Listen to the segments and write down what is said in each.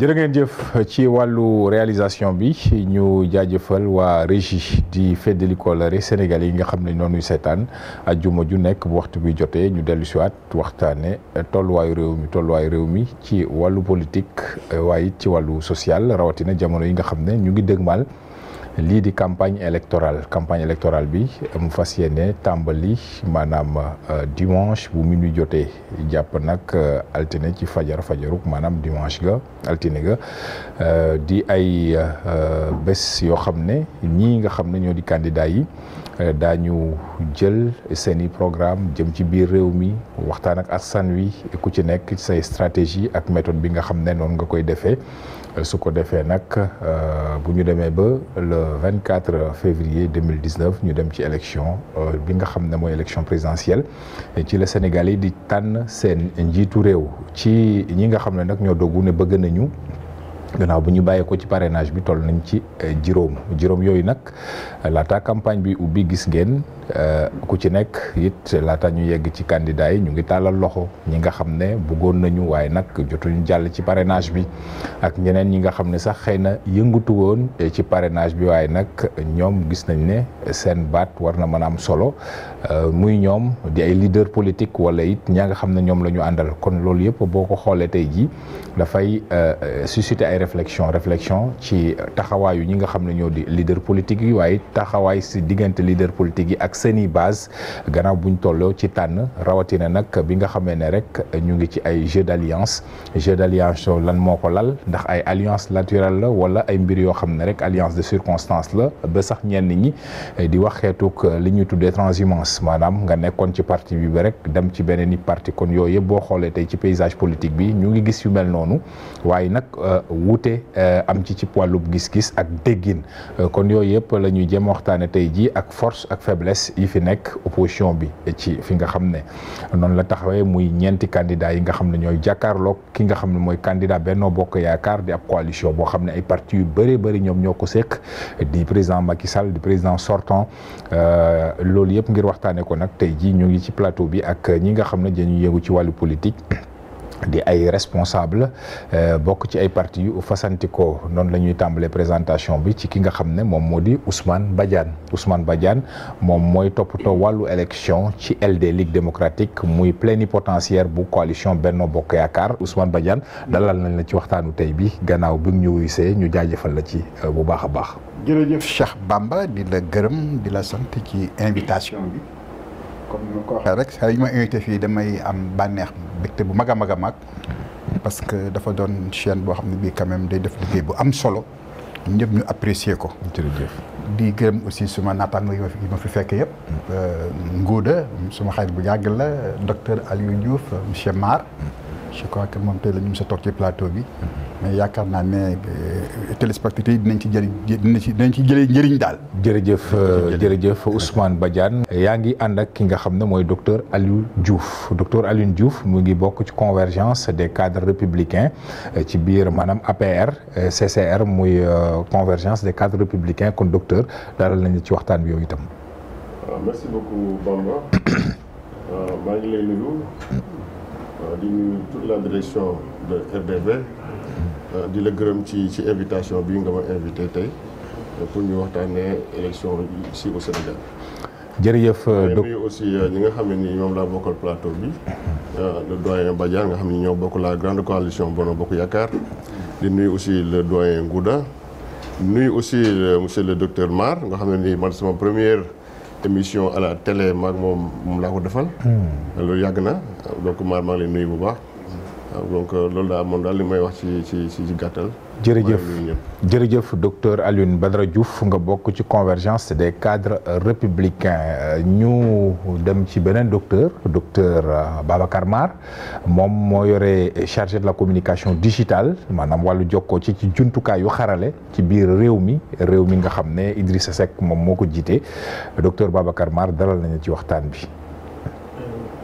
jërë ngeen jëf ci wàllu réalisation bi ñu jaajëfal waa régie di feddali kóllëre Sénégal yi nga xam ne noonu seetaan ajjuma ju nekk bu waxtu bi jotee ñu dellu si waat waxtaane tolluwaayu réew mi ci wàllu politique waaye it ci wàllu social rawatina jamono yi nga xam ne ñu ngi dëgmal lii di campagne électorale bi mu fas yéene tàmbali maanaam dimanche bu minuit jotee jàpp nag altine ci fajaruk maanaam dimanche ga altine ga di ay bés yoo xam ne ñii nga xam ne ñoo di candidat yi daañu jël seeni programme jëm ci biir réew mi waxtaan ak askan wi ku ci nekk say stratégie ak méthode bi nga xam ne noonu nga koy defee su ko defee nag bu ñu demee ba le 24 février 2019 ñu dem ci élection bi nga xam ne mooy élection présidentielle ci la Sénégal yi di tànn seen njiitu réew ci ñi nga xam ne nag ñoo dogu ne bëgg nañu gannaaw bu ñu bàyyee ko ci parrainage bi toll nañ ci juróom yooyu nag laata campagne bi ubbi gis ngeen ku ci nekk it laata ñu yegg ci candidat yi ñu ngi tàllal loxo ñi nga xam ne bëggoon nañu waaye nag jotuñu jàll ci parrainage bi ak ñeneen ñi nga xam ne sax xëy na yëngatu woon ci parrainage bi waaye nag ñoom gis nañ ne seen baat war na mën a am solo muy ñoom di ay leader politique wala it ñaa nga xam ne ñoom la ñu àndal kon loolu yëpp boo ko xoolee tey jii dafay susciter ay réflexion ci taxawaayu ñi nga xam ne ñoo di leader politique yi waaye taxawaay si diggante leader politique yi ak seeni base gannaaw buñ tolloo ci tànn rawatina nag bi nga xamee ne rek ñu ngi ci ay jeu d'alliance lan moo ko lal ndax ay alliance naturelle la wala ay mbir yoo xam ne rek alliance de circonstance la ba sax ñenn ñi di wax xeetuk li ñuy tuddee transhumance maanaam nga nekkoon ci parti bi ba rek dem ci beneen i parti kon yooyu yëpp boo xoolee tey ci paysage politique bi ñu ngi gis yu mel noonu waaye nag wuute am ci wàllub gis-gis ak déggin kon yooyu yëpp la ñuy jéem waxtaane tey jii ak force ak faiblesse yi fi nekk opposition bi ci fi nga xam ne noonu la taxawee muy ñeenti candidat yi nga xam ne ñooy jàkkaarloog ki nga xam ne mooy candidat Benno Bokk Yaakaar di ab coalition boo xam ne ay parti yu bëri ñoom ñoo ko séq di président Macky Sall di président sortant loolu yëpp ngir waxtaane ko nag tey jii ñu ngi ci plateau bi ak ñi nga xam ne dañuy yëngu ci wàllu politique di ay responsable bokk ci ay parti yu fasantikoo noonu la ñuy tàmbalee présentation bi ci ki nga xam ne moom moo di Ousmane Badiane moom mooy toppatoo wàllu élection ci LD Ligue démocratique muy plénipotentiaire bu coalition Benno Bokk Yaakaar Ousmane Badiane dalal nañ la ci waxtaanu tey bi gannaaw bi ñu wuysee ñu jaajëfal la ci bu baax a baax. jërëjëf Cheikh Bamba di la gërëm di la sant ci invitation bi. comme ni ma ko waxee rek saa yu ma invité fii damay am bànneex mbégte bu mag a mag parce que dafa doon chaîne boo xam ne bii quand même day def liggéey bu am solo ñëpp ñu apprécier ko. jërëjëf di gërëm aussi suma naataango yi ma fi fekk yëpp. Ngouda suma xarit bu yàgg la docteur Aliou Diouf monsieur Mar. je crois que moom tey la ñu mës a toog ci plateau bi. mais yaakaar naa ne téléspectateurs yi dinañ ci jëlee njëriñ daal. jërëjëf Ousmane Badiane. yaa ngi ànd ak ki nga xam ne mooy docteur Aliou Diouf mu ngi bokk ci convergence des cadres républicains ci biir maanaam APR CCR muy convergence des cadres républicains kon docteur dalal nañu ci waxtaan bi yow itam. merci beaucoup Bamba maa ngi lay nuyu. di nuyu toute la direction de RDV di la gërëm ci invitation bi nga ma invité tey pour ñu waxtaanee élection ici au Sénégal. jërëjëf nuyu aussi ñi nga xam ne ni ñoom laa bokkal plateau bi le doyen Badiane nga xam ne ñoo bokk la grande coalition Benno Bokk Yaakaar di nuyu aussi le doyen Ngouda nuyu aussi monsieur le docteur Mar nga xam ne ni man sama première émission à la télé maag moom laa ko defal. loolu yàgg na donc maa ngi leen nuyu bu baax donc loolu daal moom daal li may wax ci gàttal. jërëjëf docteur Alioune Badara Diouf nga bokk ci convergence des cadres républicains ñu dem ci beneen docteur Babacar Mar moom moo yore chargé de la communication digitale maanaam wàllu jokkoo ci jumtukaay yu xarale ci biir réew mi nga xam ne Idrissa Seck moom moo ko jiite docteur Babacar Mar dalal nañu ci waxtaan bi.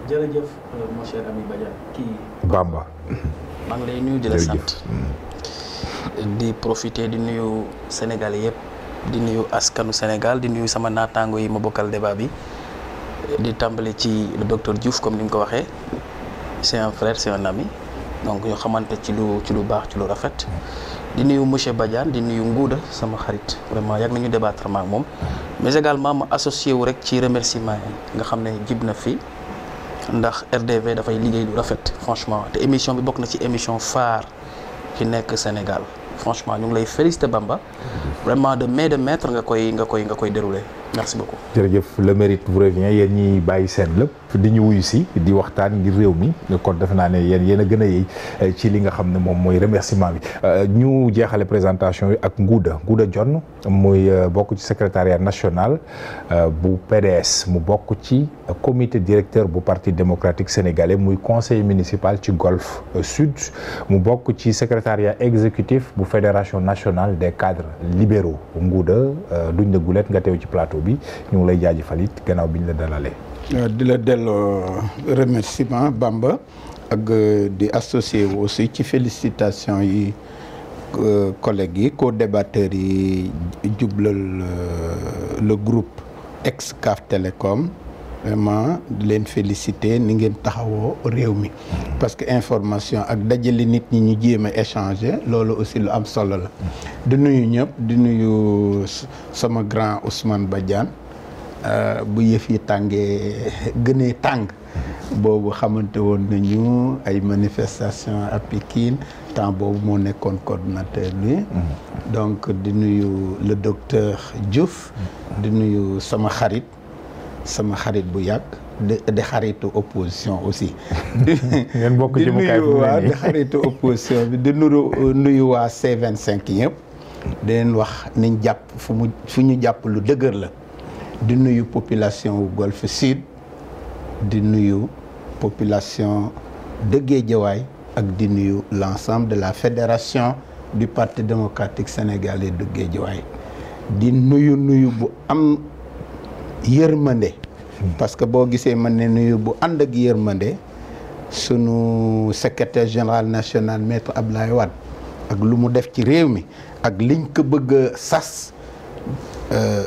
jërëjëf mon cher ami Badiane Bamba. maa ngi lay nuyu di la sant. di profiter di nuyu Sénégal yëpp di nuyu askanu Sénégal di nuyu sama naataango yi ma bokkal débat bi di tàmbali ci le docteur Diouf comme ni nga ko waxee c'est un frère c'est un ami donc ñu xamante ci lu baax ci lu rafet. di nuyu monsieur Badiane di nuyu Ngouda sama xarit vraiment yàgg nañu débattre ma ak moom mais également ma associé wu rek ci remerciement yi nga xam ne jib na fii ndax RDV dafay liggéey lu rafet franchement te émission bi bokk na ci émission phare ci nekk Sénégal franchement ñu ngi lay féliciter Bamba vraiment de main de maître nga koy dérouler merci beaucoup. jërëjëf le mérite vous revient yéen ñi bàyyi seen lépp di ñu wuyu si di waxtaan ngir réew mi kon defe naa ne yéen a gën a yey ci li nga xam ne moom mooy remerciement bi ñu jeexale présentation yi ak Ngouda Dione muy bokk ci secrétariat national bu PDS mu bokk ci comité directeur bu parti démocratique sénégalais muy conseiller municipal ci Golf Sud mu bokk ci secrétariat exécutif bu fédération nationale des cadres libéraux Ngouda duñ la gulet nga teew ci plateau bi ñu ngi lay jaajëfal it gannaaw bi ñu la dalalee. di la delloo remerciement Bamba ak di associé wu aussi ci félicitations yi collègues yi co-débatteurs yi jublal le groupe ex-CAF Télécom vraiment di leen féliciter ni ngeen taxawoo réew mi parce que information ak dajale nit ñi ñu jéem a échanger loolu aussi lu am solo la di nuyu ñëpp di nuyu sama grand Ousmane Badiane bu yëf yi tàngee gënee tàng boobu xamante woon nañu ay manifestation à Pikine temps boobu moo nekkoon coordonnateur bi donc di nuyu le docteur Diouf di nuyu sama xarit bu yàgg di xaritu opposition aussi ngeen bokk ci di xaritu opposition bi di nuyu waa C25 yëpp di leen wax niñ jàpp fu ñu jàpp lu dëgër la di nuyu population wu Golf Sud di nuyu population de Guédiawaye ak di nuyu l'ensemble de la fédération du parti démocratique sénégalais de Guédiawaye di nuyu bu am yërmande parce que boo gisee man ne nuyu bu ànd ak yërmande sunu secrétaire général national maître Abdoulaye Wade ak lu mu def ci réew mi ak liñ ko bëgg a sas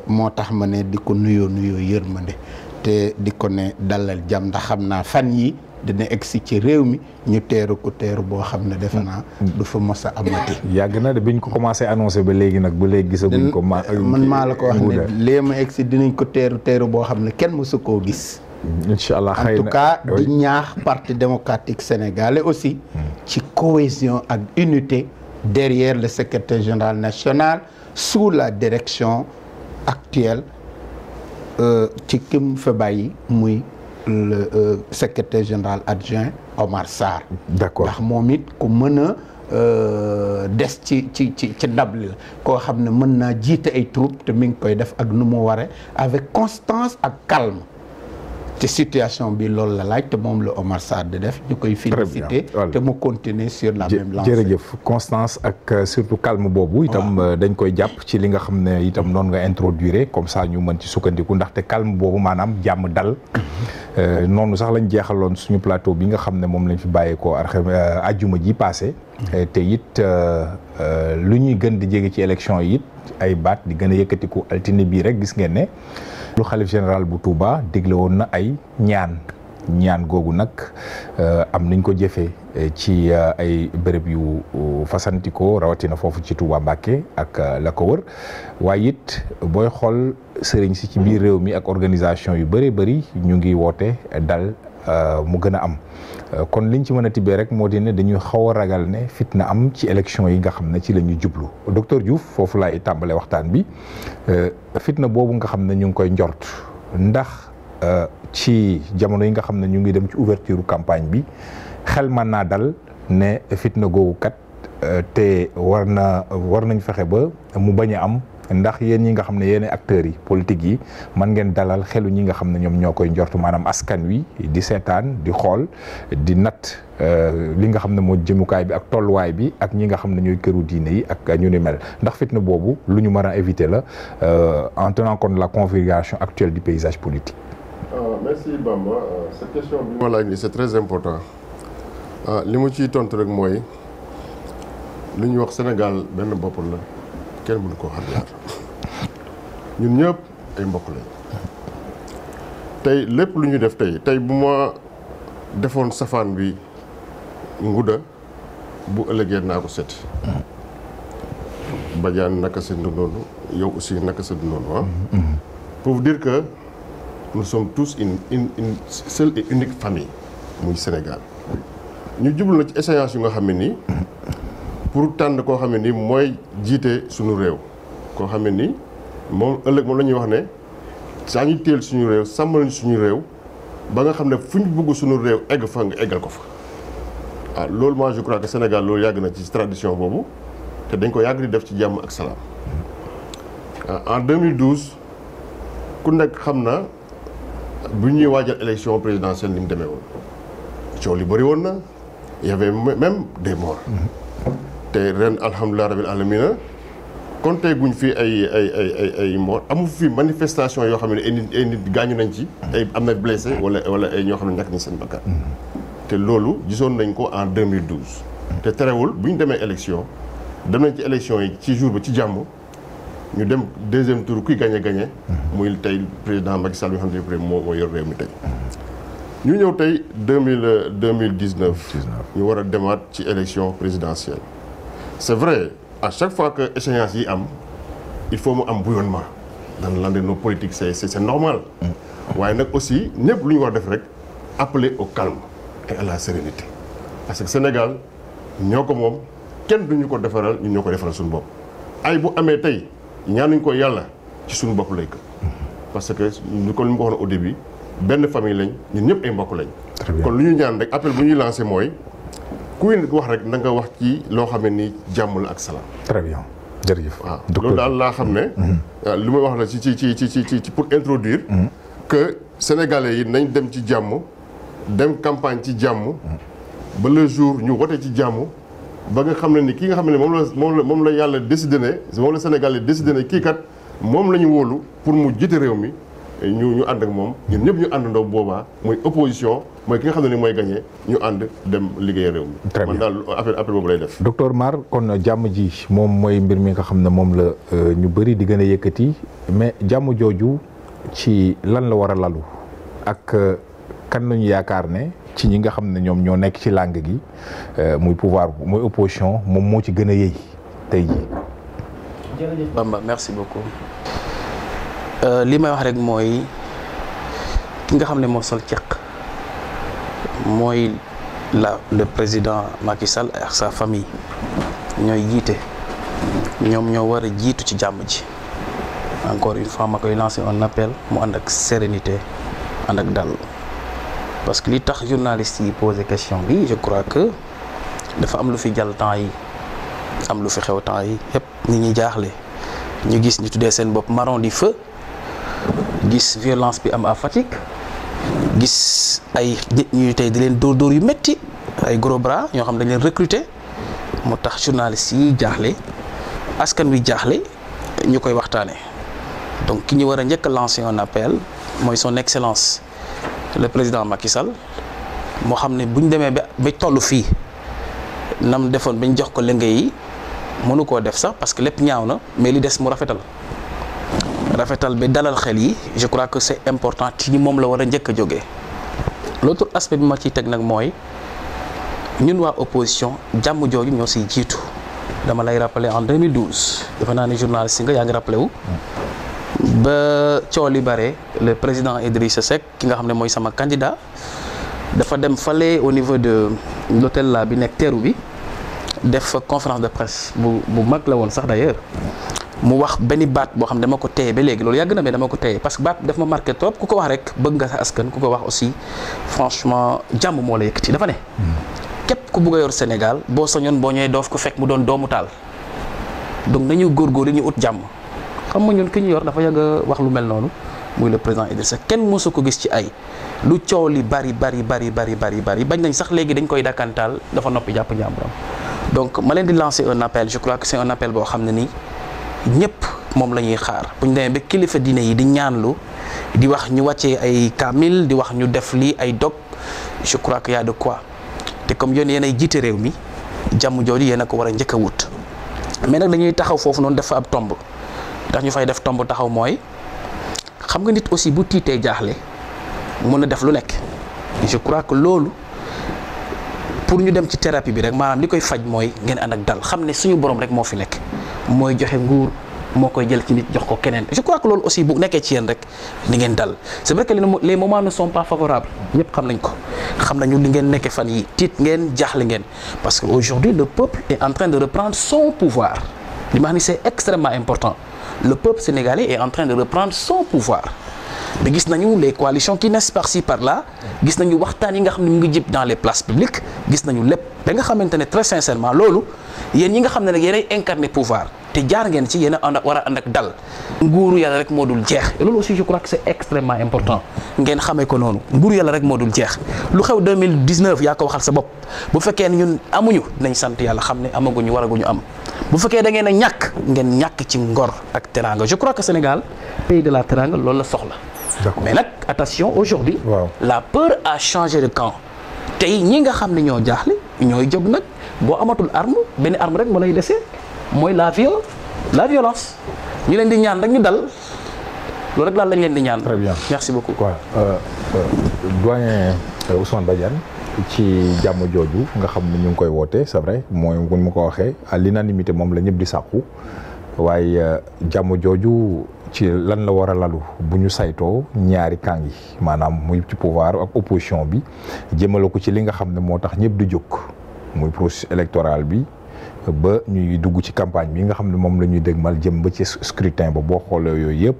moo tax ma ne di ko nuyoo yërmande te di ko ne dalal jàmm ndax xam naa fan yi dina egsi ci réew mi ñu teeru ko teeru boo xam ne defe naa du fa mos a amati. yàgg na de biñ ko commencé annoncé ba léegi nag ba léegi gisaguñ ko. man maa la ko wax ne léegi ma egsi dinañ ko teeru boo xam ne kenn mosu koo gis. incha allah xëy na en tout cas di ñaax parti démocratique sénégalais aussi. ci cohésion ak unité derrière le secrétaire général national sous la direction actuelle ci kim fa bàyyi muy. le secrétaire général adjoint Omar Sarr. d'accord ndax moom it ku mën a des ci ndab li la koo xam ne mën naa jiite ay troupes te mi ngi koy def ak nu mu waree avec constance ak calme te situation bi loolu la laaj te moom la Omar Sarr di def ñu koy féliciter te mu continuer sur la même lancée. jërëjëf constance ak surtout calme boobu itam dañ koy jàpp ci li nga xam ne itam noonu nga introduire comme ça ñu mën ci sukkandiku ndaxte calme boobu maanaam jàmm dal noonu sax lañ jeexaloon suñu plateau bi nga xam ne moom lañ fi bàyyeekoo ajjuma ji passé te it lu ñuy gën di jege ci élection yi it ay baat di gën a yëkkatiku altine bii rek gis ngeen ne lu xalif général bu Touba digle woon na ay ñaan googu nag am nañ ko jëfee ci ay béréb yu fasantikoo rawatina foofu ci Touba Mbacké ak la ko wër waaye it booy xool sëriñ si ci biir réew mi ak organisation yu bëri ñu ngi woote dal mu gën a am kon liñ ci mën a tibbee rek moo di ne dañuy xaw a ragal ne fitna am ci élection yi nga xam ne ci la ñu jublu docteur Diouf foofu laay tàmbale waxtaan bi fitna boobu nga xam ne ñu ngi koy njort ndax ci jamono yi nga xam ne ñu ngi dem ci ouverture campagne bi xel mën naa dal ne fitna googu kat te war nañ fexe ba mu bañ a am ndax yéen ñi nga xam ne yéen acteurs yi politique yi man ngeen dalal xelu ñi nga xam ne ñoom ñoo koy njort maanaam askan wi di seetaan di xool di natt li nga xam ne moo jëmukaay bi ak tolluwaay bi ak ñi nga xam ne ñooy këru diine yi ak ñu ni mel ndax fitna boobu lu ñu mën a éviter la en tenant compte de la configuration actuelle du paysage politique. Merci Bamba cette question bi ma laaj ni c'est très important li ma ciy tontu rek mooy lu ñuy wax Sénégal benn bopp la. kenn mënu koo xam yaar ñun ñëpp ay mbokk lañ tey lépp lu ñu def tey bu ma defoon safaan bi Ngouda bu ëllëgee naa ko seeti Badiane naka sa noonu yow aussi naka sa noonu pour vous dire que nous sommes tous une seule et unique famille muy Sénégal ñu jublu na ci échéance yu nga xam ne nii pour tànn koo xam ne nii mooy jiite suñu réew koo xam ne nii moom ëllëg moom la ñuy wax ne saa ñu teel suñu réew sàmmal suñu réew ba nga xam ne fu ñu bugg suñu réew egg fa nga eggal ko fa ah loolu moi je crois que Sénégal loolu yàgg na ci tradition boobu te dañ ko yàgg di def ci jàmm ak salaam en 2012 ku nekk xam na bu ñuy waajal élection présidentielle ni mu demee woon coow li bëri woon na y avait même des morts te ren alhamdulilah rabbil alamina compté guñ fi ay morts amu fi manifestation yoo xam ne ay nit gaañu nañ ci ay am na blessé wala ay ñoo xam ne ñàkk nañ seen bakkan te loolu gisoon nañ ko en 2012 te terewul bu ñu demee élection dem nañ ci élection yi ci jour ba ci jàmm ñu dem deuxième tour kuy gagné muy tey président Macky Sall bi nga xam ne moo yor réew mi tey ñu ñëw tey 2019 ñu war a demaat ci élection présidentielle c'est vrai à chaque fois que échéance yi am il faut mu am bouillonnement dans l'anderno politique c'est normal waaye nag aussi ñëpp lu ñu war a def rek appeler au calme et à la sérénité parce que Sénégal ñoo ko moom kenn duñu ko defaral ñun ñoo ko defaral suñu bopp ay bu amee tey ñaanuñ ko yàlla ci suñu bopp lay ko parce que ñu ko li ma ko waxoon au début benn famille lañ ñun ñëpp ay mbokk lañ kon lu ñu ñaan rek appel bu ñuy lancé mooy kuy wax rek na nga wax ci loo xam ne ni jàmm la ak salaam. très bien jërëjëf. waaw loolu daal laa xam ne li may wax la ci pour introduire que sénégalais yi nañ dem ci jàmm dem campagne ci jàmm ba le jour ñu wote ci jàmm ba nga xam ne ni ki nga xam ne moom la yàlla décidé ne moom la Sénégal yi décidé ne kii kat moom la ñu wóolu pour mu jiite réew mi ñu ànd ak moom ñun ñëpp ñu àndandoo boobaa mooy opposition mooy ki nga xam ne ni mooy gagné ñu ànd dem liggéey réew mi. très bien man daal appel boobu lay def. docteur Mar kon jàmm ji moom mooy mbir mi nga xam ne moom la ñu bëri di gën a yëkkati mais jàmm jooju ci lan la war a lalu ak kan nañu yaakaar ne ci ñi nga xam ne ñoom ñoo nekk ci langue gi muy pouvoir muy opposition moom moo ci gën a yëy tey jii. jërëjëf Bamba merci beaucoup li may wax rek mooy ki nga xam ne moo sol ceq mooy le président Macky Sall ak sa famille ñooy jiite ñoom ñoo war a jiitu ci jàmm ji encore une fois ma koy lancer un appel mu ànd ak sérénité ànd ak dal parce que li tax journaliste yi posé question bi je crois que dafa am lu fi jàll temps yi am lu fi xew temps yi yëpp nit ñi jaaxle ñu gis ñu tuddee seen bopp marron du feu gis violence bi am à Fatick gis ay nit ñuy tey di leen dóor yu métti ay gros bras ñoo xam dañ leen recruter moo tax journalistes yi jaaxle askan wi jaaxle ñu koy waxtaane donc ki ñu war a njëkk a lancer un appel mooy son excellence le président Macky Sall moo xam ne bu ñu demee ba toll fii nam defoon bañ jox ko lëngay yi mënu koo def sax parce que lépp ñaaw na mais li des mu rafetal ba dalal xel yi je crois que c'est important ci ñi moom la war a njëkk a jógee. l'autre aspect bi ma ciy teg nag mooy ñun waa opposition jàmm jooju ñoo siy jiitu dama lay rappeler en 2012 defe naa ne journaliste nga yaa ngi rappelé wu ba coow li bare le président Idrissa Seck ki nga xam ne mooy sama candidat dafa dem fale au niveau de l'hôtel là bi nekk teeru bi def conférence de presse bu mag la woon sax d'ailleurs mu wax benn baat boo xam ne dama ko téye ba léegi loolu yàgg na mais dama ko téye parce que baat daf ma marqué trop ku ko wax rek bëgg nga sa askan ku ko wax aussi franchement jàmm moo la yëkkati dafa ne képp ku bëgg a yor Sénégal boo sañoon boo ñëwee doof ko fekk mu doon doomu taal donc nañu góorgóorlu ñu ut jàmm xam nga ñun ki ñu yor dafa yàgg a wax lu mel noonu muy le président Idrissa kenn mosu ko gis ci ay lu coow li bari bañ nañ sax léegi dañ koy dakkantaal dafa noppi jàpp njàmburam donc ma leen di lancer un appel je crois que c'est un appel boo xam ne nii ñëpp moom la ñuy xaar bu ñu demee ba kilifa diine yi di ñaanlu di wax ñu wàccee ay kaamil di wax ñu def lii ay dog je crois que y a de quoi te comme yéen ay jiite réew mi jàmm jooju yéen a ko war a njëkk a wut mais nag dañuy taxaw foofu noonu def fa ab tomb ndax ñu fay def tomb taxaw mooy xam nga nit aussi bu tiitee jaaxle mën a def lu nekk je crois que loolu pour ñu dem ci thérapie bi rek maanaam li koy faj mooy ngeen ànd ak dal xam ne suñu borom rek moo fi nekk mooy joxe nguur moo koy jël ci nit jox ko keneen je crois que loolu aussi bu nekkee ci yéen rek ni ngeen dal c'est vrai que les moments ne sont pas favorables ñëpp xam nañ ko xam nañu li ngeen nekkee fan yi tiit ngeen jaaxle ngeen parce que aujourd'hui le peuple est en train de reprendre son pouvoir li ma xam ni c'est extrêmement important le peuple sénégalais est en train de reprendre son pouvoir mais gis nañu les coalitions qui naissent par-ci par-là gis nañu waxtaan yi nga xam ne mu ngi jib dans les places publiques gis nañu lépp ba nga xamante ne très sincèrement loolu yéen ñi nga xam ne nag yéenay incarner pouvoir te jaar ngeen ci yéen a ànd ak war a ànd ak dal nguuru yàlla rek moo dul jeex et loolu aussi je crois que c'est extrêmement important ngeen xamee ko noonu nguuru yàlla rek moo dul jeex lu xew 2019 yaa ko waxal sa bopp bu fekkee ne ñun amuñu nañ sant yàlla xam ne amaguñu waraguñu am bu fekkee da ngeen a ñàkk ngeen ñàkk ci ngor ak teranga je crois que Sénégal pays de la teranga loolu la soxla mais nag attention aujourd'hui la peur a changé de camp tey ñi nga xam ne ñoo jaaxle ñooy jóg nag boo amatul arme benn arme rek moo lay dese mooy la violence ñu leen di ñaan rek ñu dal loolu rek daal lañ leen di ñaan. Très bien, merci beaucoup. quoi doyen Ousmane Badiane ci jàmm jooju nga xam ne ñu ngi koy woote c'est vrai mooy bu ma ko waxee à l'unanimité moom la ñëpp di sàkku waaye jàmm jooju ci lan la war a lalu bu ñu saytoo ñaari camp yi maanaam muy ci pouvoir ak opposition bi jëmale ko ci li nga xam ne moo tax ñëpp di jóg muy processus électoral bi ba ñuy dugg ci campagne bi nga xam ne moom la ñuy dégmal jëm ba ci scrutin ba boo xoolee yooyu yëpp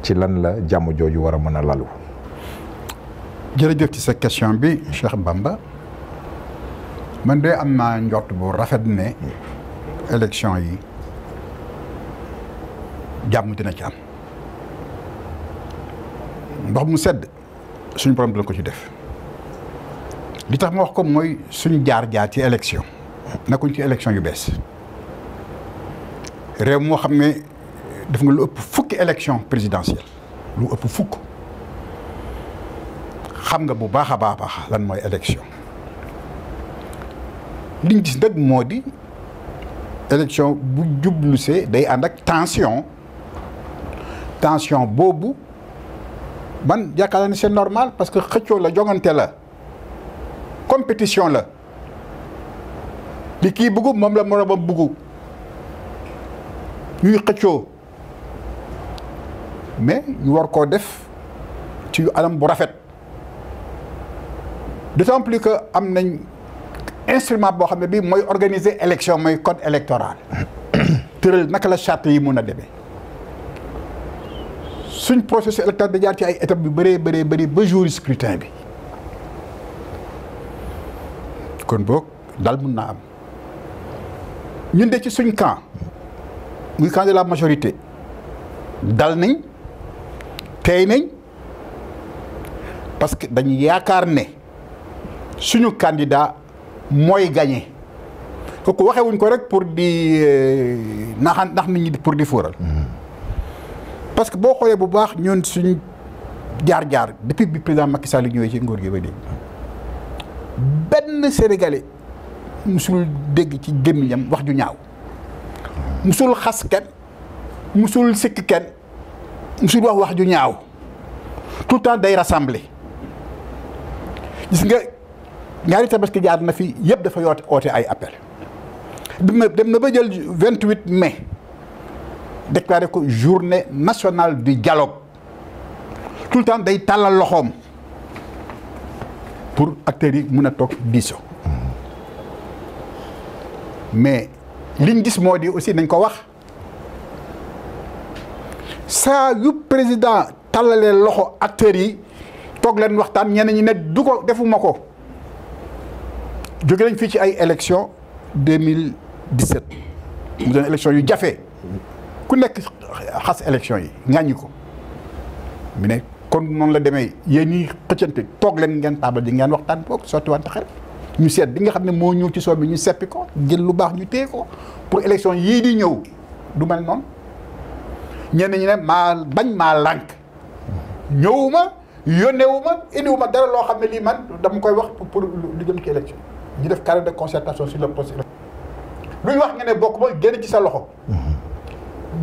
ci lan la jàmm jooju war a mën a lalu. jërëjëf ci sa question bi Cheikh Bamba man de am naa njort bu rafet ne élection yi jàmm dina ci am ndox mu sedd suñu borom dina ko ci def li tax ma wax ko mooy suñu jaar-jaar ci élection nekkuñ ci élection yu bees réew moo xam ne def nga lu ëpp fukki élection présidentielle lu ëpp fukk xam nga bu baax a baax lan mooy élection liñ gis nag moo di élection bu jublusee day ànd ak tension boobu man yaakaar naa ne c'est normal parce que xëccoo la jongante la compétition la li kii bëggu moom la moroomam bëggu ñuy xëccoo mais ñu war koo def ci anam bu rafet d'autant plus que am nañ instrument boo xam ne bii mooy organiser élection mooy code électoral tëral naka la charte yi mun a demee suñ processus électoral da jaar ci ay étapes yu bëri ba jour scrutin bi kon boog dal mun naa am ñun de ci suñ camp muy camp de la majorité dal nañ tey nañ parce que dañu yaakaar ne suñu candidat mooy gagné kooku waxewuñ ko rek pour di nax nit ñi pour di fóoral parce que boo xoolee bu baax ñun suñ jaar-jaar depuis bi président Macky Sall ñëwee ci nguur gi ba léegi benn Sénégalais musul dégg ci gémmiñam wax ju ñaaw musul xas kenn musul sikk kenn musul wax ju ñaaw tout le temps day rassembler gis nga ñaari tabaski jaar na fi yëpp dafa oote ay appel dem na ba jël 28 mai déclaré ko journée nationale du dialogue tout le temps day tàllal loxoom pour acteurs yi mun a toog diisoo mais liñ gis moo di aussi nañ ko wax saa yu président tàllalee loxo acteurs yi toog leen waxtaan ñenn ñi ne du ko defuma ko jóge nañ fii ci ay élection 2017 mu doon élection yu jafe ku nekk xas élection yi ŋàññi ko mu ne kon noonu la demee yéen ñi xëccante toog leen ngeen taabal ji ngeen waxtaan boog sotti wante xel ñu seet bi nga xam ne moo ñëw ci soo bi ñu seppi ko jël lu baax ñu téye ko pour élection yii di ñëw du mel noonu ñenn ñi ne maa bañ maa lànk ñëwuma yónneewuma indiwuma dara loo xam ne lii man dama koy wax pour lu jëm ci élection ñu def carré de concertation sur le processus lu ñu wax nga ne bokk ba génn ci sa loxo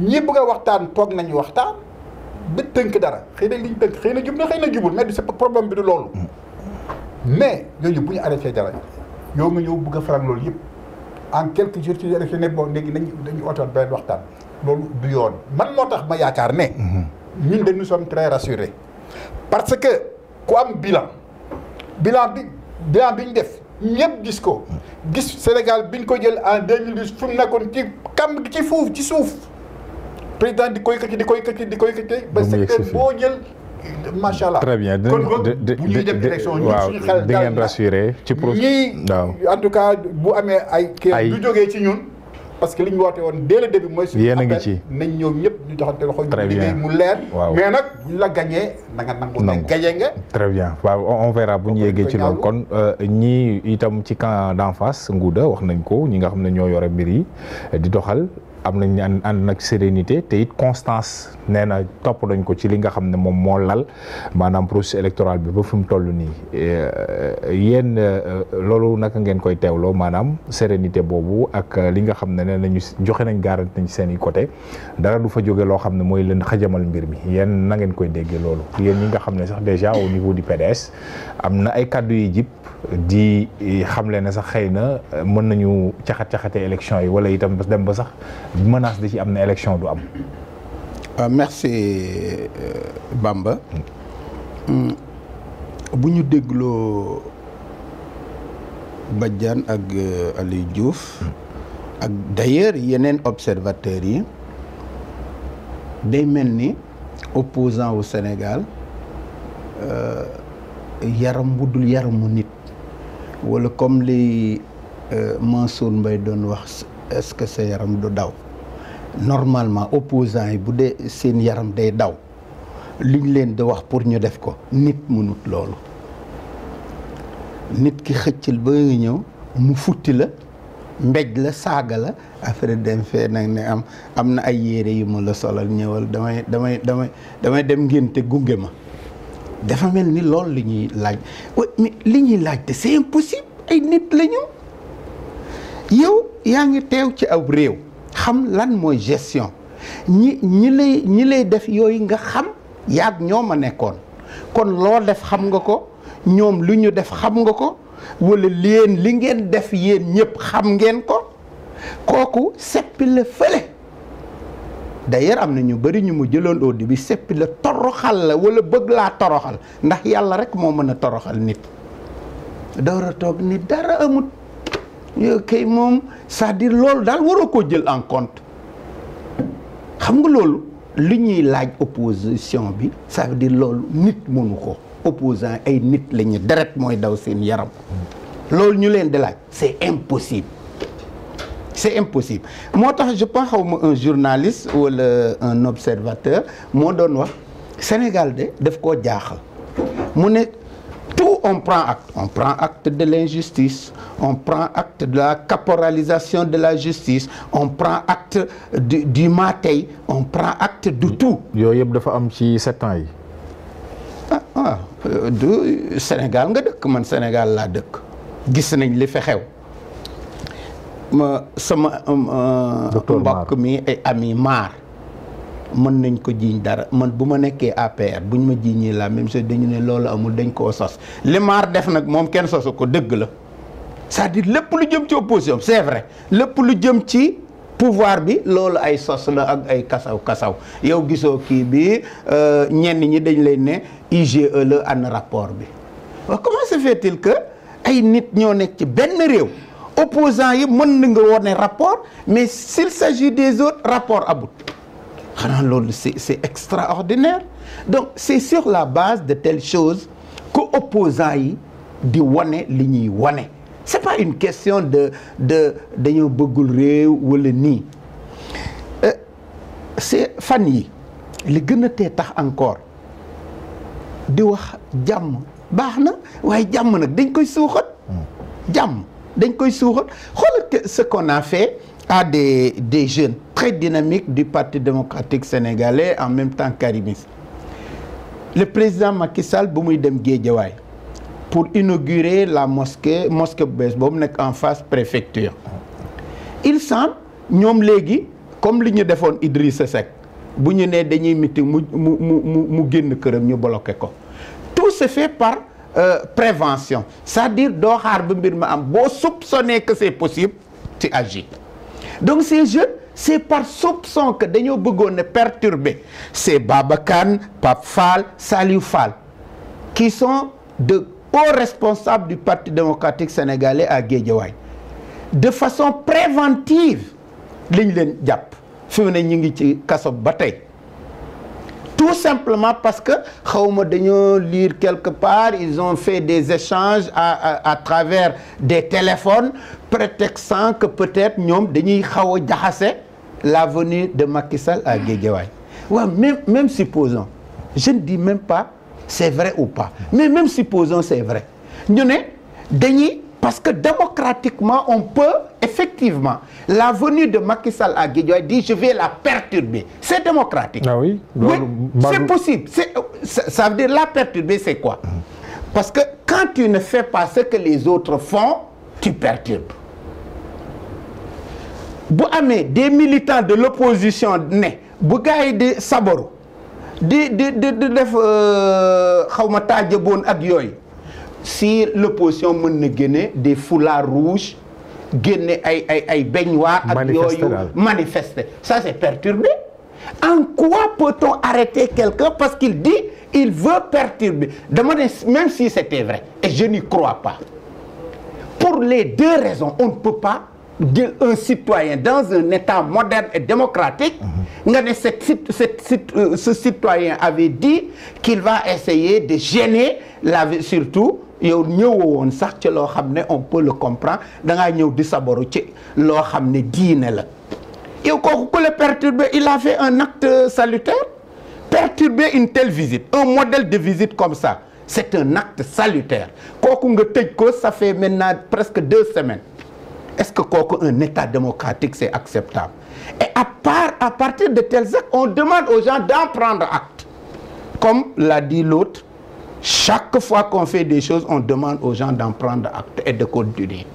ñi bëgg a waxtaan toog nañu waxtaan ba tënk dara xëy na liñ tënk xëy na jub na xëy na jubul mais c'est problème bi du loolu mais ñooñu bu ñu arrêté dara yow nga ñëw bëgg a faral loolu yëpp en quelques jours ci élection ne bon léegi dañu ootoon benn waxtaan loolu du yoon man moo tax ma yaakaar ne ñun de nous sommes très rassurés parce que ku am bilan bi ñu def ñëpp gis ko gis Sénégal bi ñu ko jël en 2012 fu mu nekkoon ci kamb ci suuf président di koy këcc ba secteur boo jël macha allah. très bien kon bu ñuy dem élection ñun suñu xel di ngeen rassuré ci ñii en tout cas bu amee ay kii du jógee ci ñun parce que li ñu woote woon dès le début mooy suñu yéen a ngi ci nañ ñëw ñëpp ñu joxante loxo très bien liggéey mu leer waaw mais nag buñ la gañee na nga nangu ne gañee nga très bien waaw on verra bu ñu yeggee ci loolu kon ñii itam ci camp d'en face Ngouda wax nañ ko ñi nga xam ne ñoo yore mbir yi di doxal am nañ ànd nag sérénité te it constance nee na topp nañ ko ci li nga xam ne moom moo lal maanaam processus électoral bi ba fi mu toll nii yéen loolu naka ngeen koy teewloo maanaam sérénité boobu ak li nga xam ne nee nañu joxe nañ garanti nañ seen i côté dara du fa jóge loo xam ne mooy leen xajamal mbir mi yéen na ngeen koy déggee loolu yéen ñi nga xam ne sax déjà au niveau du PDS am na ay kàddu yi jip di xamle ne sax xëy na mën nañu caxat-caxate élection yi wala itam dem ba sax menace da ci am na élection du am. Merci Bamba. Bu ñu dégloo Badiane ak Aliou Diouf ak d'ailleurs yeneen observateurs yi day mel ni opposant au Sénégal yaram bu dul yaramu nit wala comme li Mansour Mbaye doon wax est-ce que sa yaram du daw normalement opposants yi bu dee seen yaram day daw liñ leen di wax pour ñu def ko nit mënut loolu nit ki xëccal ba nga ñëw mu futti la mbéj la saaga la après dem fee nag ne am na ay yére yu ma la solal ñëwal damay dem ngénte gunge ma dafa mel ni loolu li ñuy laaj mais li ñuy laaj te c'est impossible ay nit la ñu yow yaa ngi teew ci aw réew xam lan mooy gestion ñi lay def yooyu nga xam yaag ñoom a nekkoon kon loo def xam nga ko ñoom lu ñu def xam nga ko wala leen li ngeen def yéen ñëpp xam ngeen ko kooku seppi la fële d'ailleurs am na ñu bari ñu mu jëloon au début seppi la toroxal la wala bëgg laa toroxal ndax yàlla rek moo mën a toroxal nit door a toog ni dara amut yow kay moom c'est-à-dire loolu daal waroo koo jël en compte xam nga loolu li ñuy laaj opposition bi ça veut dire loolu nit mënu ko opposant ay nit la ñu deret mooy daw seen yaram loolu ñu leen di laaj c'est impossible moo tax je pense xaw ma un journaliste wala un observateur moo doon wax Sénégal de daf koo jaaxal mu ne tout on prend acte de l'injustice on prend acte de la caporalisation de la justice on prend acte du maatay on prend acte de tout. yooyu yëpp dafa am ci 7 ans yi. du Sénégal nga dëkk man Sénégal laa dëkk gis nañ li fi xew sama mbokk mi ay ami maar mën nañ ko jiiñ dara man bu ma nekkee APR buñ ma jiiñee la même chose dañu ne loolu amul dañ koo sos li maar def nag moom kenn sosu ko dëgg la c'est-à-dire lépp lu jëm ci opposition c'est vrai lépp lu jëm ci pouvoir bi loolu ay sos la ak ay kasaw yow gisoo kii bi ñenn ñi dañ lay ne IGE la an rapport bi waaw comment se fait-il que ay nit ñoo nekk ci benn réew opposants yi mën na nga wone rapport mais s'il s'agit des autres rapport abut xanaa loolu c'est extraordinaire donc c'est sur la base de telles choses que opposants yi di wane li ñuy wane c'est pas une question de dañoo bëggul réew wala nii c'est fan yi li gën a tee tax encore di wax jàmm baax na waaye jàmm nag dañ koy suuxat jàmm dañ koy suuxat xoolal ce qu'on a fait à des jeunes très dynamiques du Parti démocratique sénégalais en même temps karimistes le président Macky Sall bu muy dem Guédiawaye pour inaugurer la mosquée bu bees boobu nekk en face préfecture il semble ñoom léegi comme li ñu defoon Idrissa Seck bu ñu nee dañuy meeting mu génn këram ñu bloqué ko tout se fait par prévention, c'est-à-dire doo xaar ba mbir ma am boo soupçonné que c'est possible tu agis. Donc ces jeunes c'est par soupçon que dañoo bëggoon a perturber c'est Baba Kane, Pape Fall, Saliou Fall qui sont de hauts responsables du Parti démocratique sénégalais à Guédiawaye. De façon préventive lañ leen jàpp fi mu ne ñu ngi ci kaso ba tey tout simplement parce que xawma dañoo lire quelque part ils ont fait des échanges à travers des téléphones prétextant que peut-être ñoom dañuy xaw a jaxase la venue de Macky Sall à Guédiawaye. waaw même supposons je ne dis même pas c'est vrai ou pas mais même supposons c'est vrai ñu ne dañuy parce que démocratiquement on peut effectivement la venue de Macky Sall à Guédiawaye dit je vais la perturber c'est démocratique. Ah oui, oui c'est possible ça veut dire la perturber c'est quoi? Parce que quand tu ne fais pas ce que les autres font tu perturbes. Bu amee des militants de l'opposition ne bu gars yi di sabaru di def xawma taajaboon ak yooyu si l'opposition mën na génne des foulards rouges génne ay baignoires ak yooyu manifester ça c'est perturbé. En quoi peut-on arrêter quelqu'un parce qu'il dit il veut perturber dama ne même si c'était vrai et je n'y crois pas pour les deux raisons on ne peut pas un citoyen dans un état moderne et démocratique nga ne ce citoyen avait dit qu'il va essayer de gêner la vie surtout yow ñëwoon sax ci loo xam ne on peut le comprendre da ngaa ñëw di sabaru ci loo xam ne diine la yow kooku ku le perturber il a fait un acte salutaire perturber une telle visite un modèle de visite comme ça c'est un acte salutaire kooku nga tëj ko ça fait maintenant presque 2 semaines. Est-ce que kooku un état démocratique c'est acceptable? Et à partir de tels actes on demande aux gens d'en prendre acte comme l'a dit l'autre chaque fois qu'on fait des choses on demande aux gens d'en prendre acte et de continuer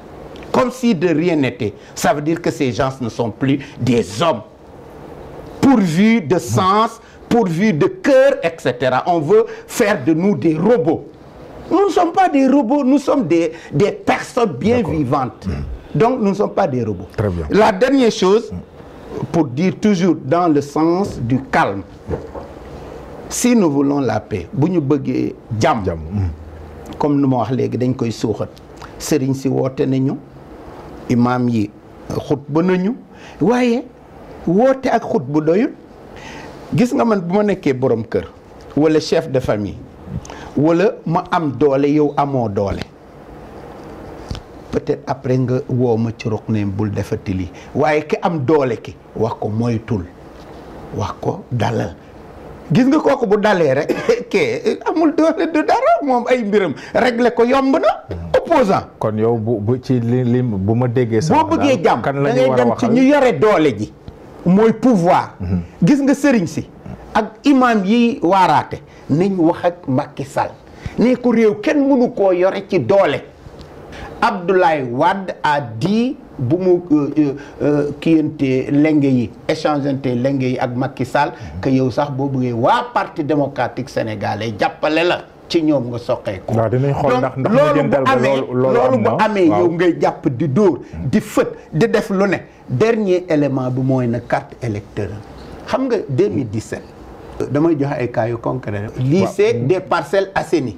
comme si de rien n'était. Ça veut dire que ces gens ne sont plus des hommes pourvus de sens, pourvus de cœur, etc. On veut faire de nous des robots. Nous ne sommes pas des robots, nous sommes des personnes bien vivantes. Donc nous ne sommes pas des robots. Très bien. La dernière chose, pour dire toujours dans le sens du calme, si nous voulons la paix, bu ñu bëggee jàmm comme nu ma wax léegi dañ koy suuxat sëriñ si woote nañu imaam yi xutba nañu waaye woote ak xutba doyul. Gis nga man bu ma nekkee borom kër wala chef de famille wala ma am doole yow amoo doole peut-être après nga woo ma ci roq ne bul defati lii waaye ki am doole ki wax ko moytul wax ko dalal gis nga kooku bu dalee rek ke amul doole du dara moom ay mbiram régler ko yomb na opposant kon yow bu ci li bu ma déggee sax boo bëggee jàmm da ngay dem ci ñu yore doole ji mooy pouvoir gis nga sëriñ si ak imam yi waaraate nañ wax ak Macky Sall ne ko réew kenn mënu koo yore ci doole. Abdoulaye Wade a dit bu mu kiyante lenge yi échangeante lenge yi ak Macky Sall que yow sax boo bëggee waa parti démocratique sénégalais jàppale la ci ñoom nga soqee ko. waaw dinañ xool ndax loolu bu amee yow ngay jàpp di dóor di fët di def lu ne. Dernier élément bi mooy na carte électorale xam nga 2017 damay joxe ay cas yu concret lycée des Parcelles Assainies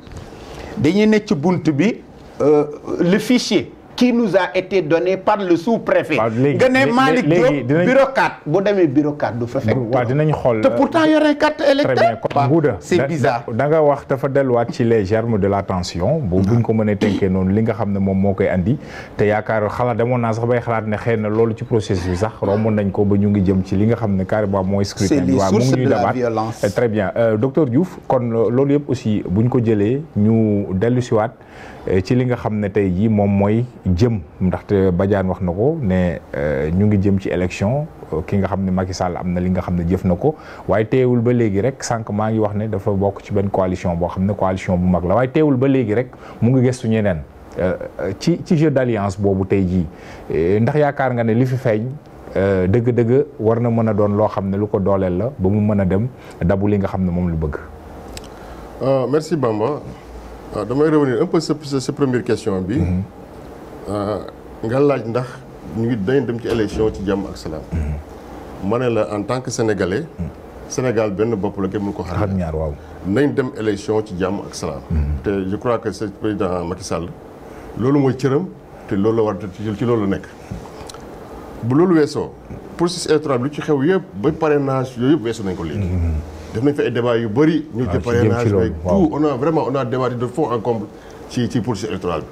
dañuy ne ci bunt bi le fichier qui nous a été donné par le sous-préfet. nga ne Malick Diop bureaucrate bu demee bureaucrate du fa fekk. waaw dinañ xool te pourtant yore carte électorale. Ngouda c'est bizarre. da nga wax dafa delluwaat ci les germes de la tension. buñ ko mënee tënkee noonu li nga xam ne moom moo koy andi. te yaakaar xalaat demoon naa sax bay xalaat ne xëy na loolu ci processus bi sax romboon nañ ko ba ñu ngi jëm ci li nga xam ne carrément mooy scrutin bi. c'est les sources de la violence. très bien docteur Diouf kon loolu yëpp aussi buñ ko jëlee ñu dellusiwaat ci li nga xam ne tey jii moom mooy jëm ndaxte Badiane wax na ko ne ñu ngi jëm ci élection ki nga xam ne Macky Sall am na li nga xam ne jëf na ko waaye teewul ba léegi rek sànq maa ngi wax ne dafa bokk ci benn coalition boo xam ne coalition bu mag la waaye teewul ba léegi rek mu ngi gëstu ñeneen ci jeu d'alliance boobu tey jii ndax yaakaar nga ne li fi feeñ dëgg-dëgg war na mën a doon loo xam ne lu ko dooleel la ba mu mën a dem dabu li nga xam ne moom lu bëgg. Merci Bamba. waaw damay revenir un peu sa première question bi. nga laaj ndax ñu ngi dañ dem ci élection ci jàmm ak salaam. ma ne la en tant que sénégalais. Sénégal benn bopp la kenn mënu ko xar ñaar waaw. nañ dem élection ci jàmm ak salaam. te je crois que c'est président Macky Sall loolu mooy cëram te loolu la war ci loolu la nekk. bu loolu weesoo processus électoral bi lu ci xew yëpp ba parrainage yooyu yëpp weesu nañ ko léegi. def nañ fa ay débat yu bëri. ñu ci parrainage beeg tout on a débattu de fond en comble ci processus électoral bi.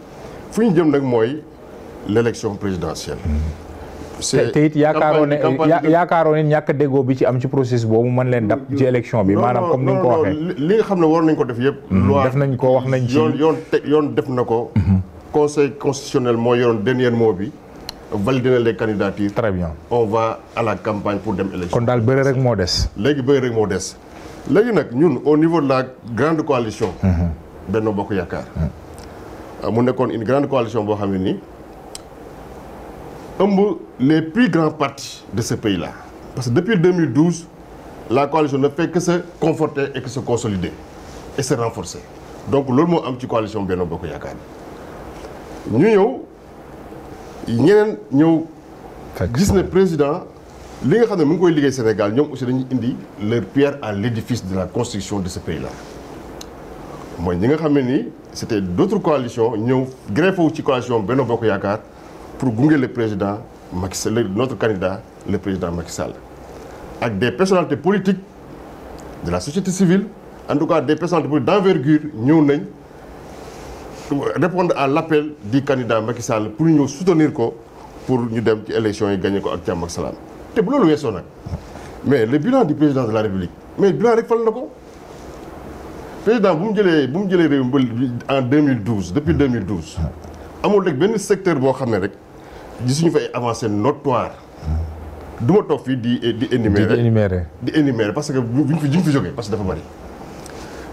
fu ñu jëm nag mooy l'élection présidentielle. te it yaakaaroon ne ñàkk déggoo bi ci am ci processus boobu mën leen dab ci élection bi maanaam comme ni nga ko waxee. li nga xam ne war nañ ko def yëpp. def nañ ko wax nañ ci yoon def na ko. conseil constitutionnel moo yoroon dernier mot bi. valider na les candidatures. très bien on va à la campagne pour dem élection. kon daal bëri rek moo des. léegi bëri rek moo des. léegi nag ñun au niveau de la grande coalition. Benno Bokk Yaakaar. mu nekkoon une grande coalition boo xam ne nii ëmb les plus grands partis de ce pays là. parce que depuis 2012 la coalition ne fait que se conforter et que se consolider et se renforcer donc loolu moo am ci coalition Benno Bokk Yaakaar ñu ñëw. ñeneen ñëw gis ne président li nga xam ne mu ngi koy liggéey Sénégal ñoom aussi dañuy indi leur pierre à l'édifice de la construction de ce pays là mooy ñi nga xam ne nii c'était d'autres coalitions ñëw greffé wu ci coalition Benno Bokk Yaakaar pour gunge le président Macky Sall notre candidat le président Macky Sall ak des personnalités politiques de la société civile en tout cas des personnalités politiques d'envergure ñëw nañ répondre à l'appel du candidat Macky Sall pour ñu soutenir ko pour ñu dem ci élection yi gagné ko ak jàmm ak salaam te bu loolu weesoo nag mais le bilan du président de la République mais bilan rek fal na ko président bu mu jëlee réew mi en 2012 depuis 2012 amul rek benn secteur boo xam ne rek gisuñu fa ay avancées notoires du ma toog fii di énumérer parce que buñ fi jógee parce que dafa bari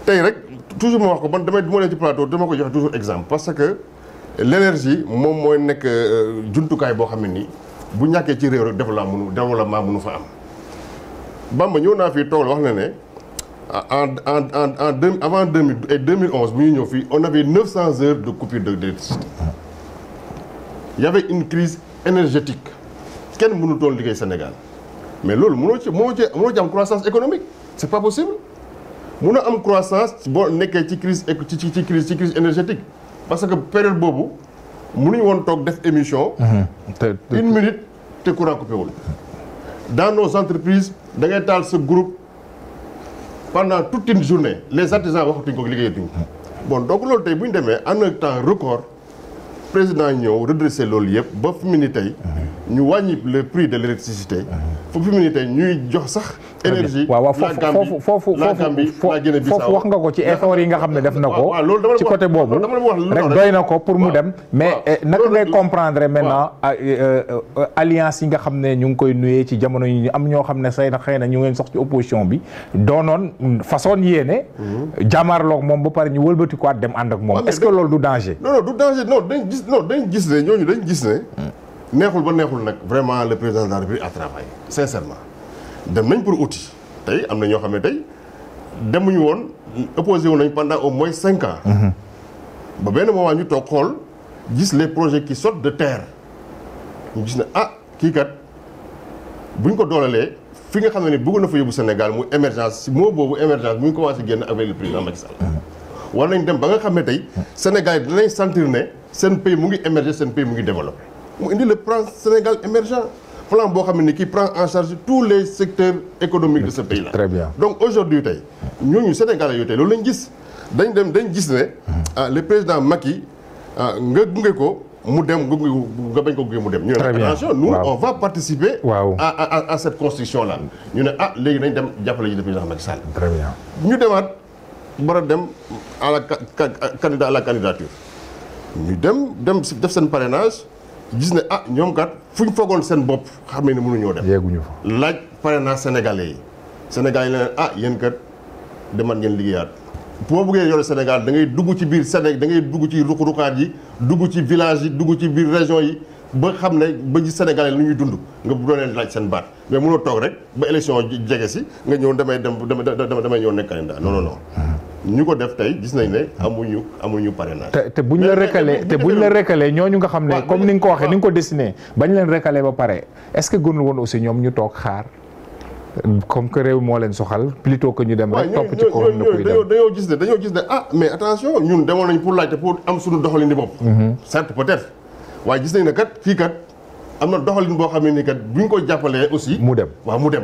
tey rek. toujours ma wax ko man damay du ma leen ci plateau dama ko joxe toujours exemple parce que l'énergie moom mooy nekk jumtukaay boo xam ne nii bu ñàkkee ci réew rek développement mënu fa am. Bamba ñëw naa fii toog la wax na ne avant 2011 bu ñuy ñëw fii on avait 900 heures de coupure d'électricité. Il y avait une crise énergétique kenn mënu toon liggéey Sénégal mais loolu mënoo ci am croissance économique c'est pas possible. mun a am croissance boo nekkee ci crise énergétique parce que période boobu mënuñu woon toog def émission. une minute te courant coupé wul. dans nos entreprises da ngay taal sa groupe pendant toute une journée les artisans waxatuñ ko liggéeyatuñ ko. bon donc loolu tey bu ñu demee en un temps record président ñëw redresser loolu yëpp ba fi mu ni tey ñu wàññi le prix de l'électricité fu mu ni tey ñuy jox sax. énergie waaw foofu wax nga ko ci effort yi nga xam ne def na ko ci côté boobu rek doy na ko pour mu dem mais naka ngay comprendre maintenant alliance yi nga xam ne ñu ngi koy nuyee ci jamono yi am ñoo xam ne xëy na ñu ngeen sax ci opposition bi doonoon façon yéene jàmmaarloog moom ba pare ñu wëlbati ko at dem ànd ak moom est-ce que loolu du danger non du danger dañ gis ne ñooñu dañ gis ne neexul ba neexul nag vraiment le président de la République a travaillé sincèrement dem nañ pour outil tey am na ñoo xam ne tey demuñu woon opposé wu nañ pendant au moins 5 ans. ba benn moment ñu toog xool gis les projets qui sortent de terre ñu gis ne kii kat buñ ko doolelee fi nga xam ne ni bëgg na fa yóbbu Sénégal muy émergence si moo boobu émergence mu ngi commencé génn avec le président Macky Sall. war nañ dem ba nga xam ne tey Sénégal yi dinañ sentir ne seen pays mu ngi émerger seen pays mu ngi développé mu indi le plan Sénégal émergent. plan boo xam ne qui prend en charge tous les secteurs économiques de ce pays là. Très bien. Donc aujourd'hui tey ñooñu Sénégalais yooyu tey loolu lañ gis dañ gis ne le président Macky nga gunge ko mu dem nga bañ ko gunge mu dem. ñu ne attention nous on va participer. à cette construction là. ñu ne léegi nañ dem jàppale ji le président Macky Sall. Très bien. ñu demaat war a dem à la candidature ñu dem def seen parrainage. gis ne ñoom kat fu ñu foogoon seen bopp xam ne mënuñoo dem. yeeguñu fa laaj parrainage sénégalais yi la ne yéen kat demal ngeen liggéeyaat boo bëggee yore Sénégal da ngay dugg ci biir Sénégal da ngay dugg ci ruq-ruqaat yi dugg ci village yi dugg ci biir région yi ba xam ne ba ci sénégalais lu ñuy dund nga bu doon leen laaj seen baat mais mënoo toog rek ba élection jege si nga ñëw damay ñëw nekk candidat non. ñu ko def tey gis nañ ne amuñu parrainage. te buñ la recalé ñooñu nga xam ne comme ni nga ko waxee ni nga ko dessiné bañ leen recalé ba pare est-ce que gënul woon aussi ñoom ñu toog xaar comme que réew moo leen soxal plutôt que ñu dem rek topp ci ko dañoo gis ne mais attention ñun demoon nañ pour laajte pour am suñu doxalin di bopp. certes peut-être waaye gis nañ ne kat fii kat am na doxalin boo xam ne ni kat bu ñu ko jàppalee aussi. mu dem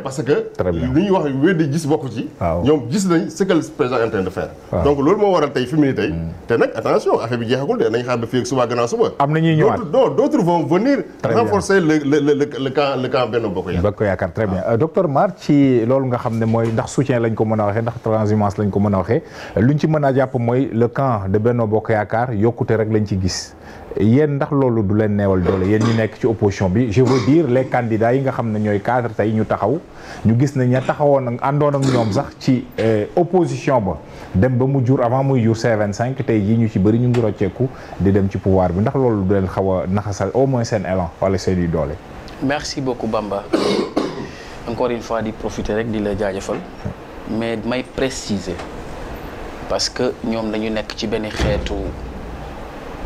parce que. li ñuy wax weddi gis bokk ci. ñoom gis nañ ce que le président est en train de faire. donc loolu moo waral tey fi mu ne tey. te nag attention affaire bi jeexagul de nañ xaar ba fii ak suba gannaaw suba. am na ñuy ñëwaat d'autres vont venir. renforcer le camp Benno Bokk Yaakaar très bien docteur Mar ci loolu nga xam ne mooy ndax soutien lañ ko mën a waxee ndax transhumance lañ ko mën a waxee luñ ci mën a jàpp mooy le camp de Benno Bokk Yaakaar yokkute rek lañ ci gis. yéen ndax loolu du leen neewal doole yéen ñi nekk ci opposition bi je veux dire les candidats yi nga xam ne ñooy cadre tey ñu taxaw ñu gis ne ña taxawoon ak àndoon ak ñoom sax ci opposition ba dem ba mu jur avant muy jur C25 tey jii ñu ci bëri ñu ngi rocceeku di dem ci pouvoir bi ndax loolu du leen xaw a naxasal au moins seen élan wala seen i doole. merci beaucoup Bamba encore une fois di profiter rek di la jaajëfal mais may préciser parce que ñoom dañu nekk ci benn xeetu.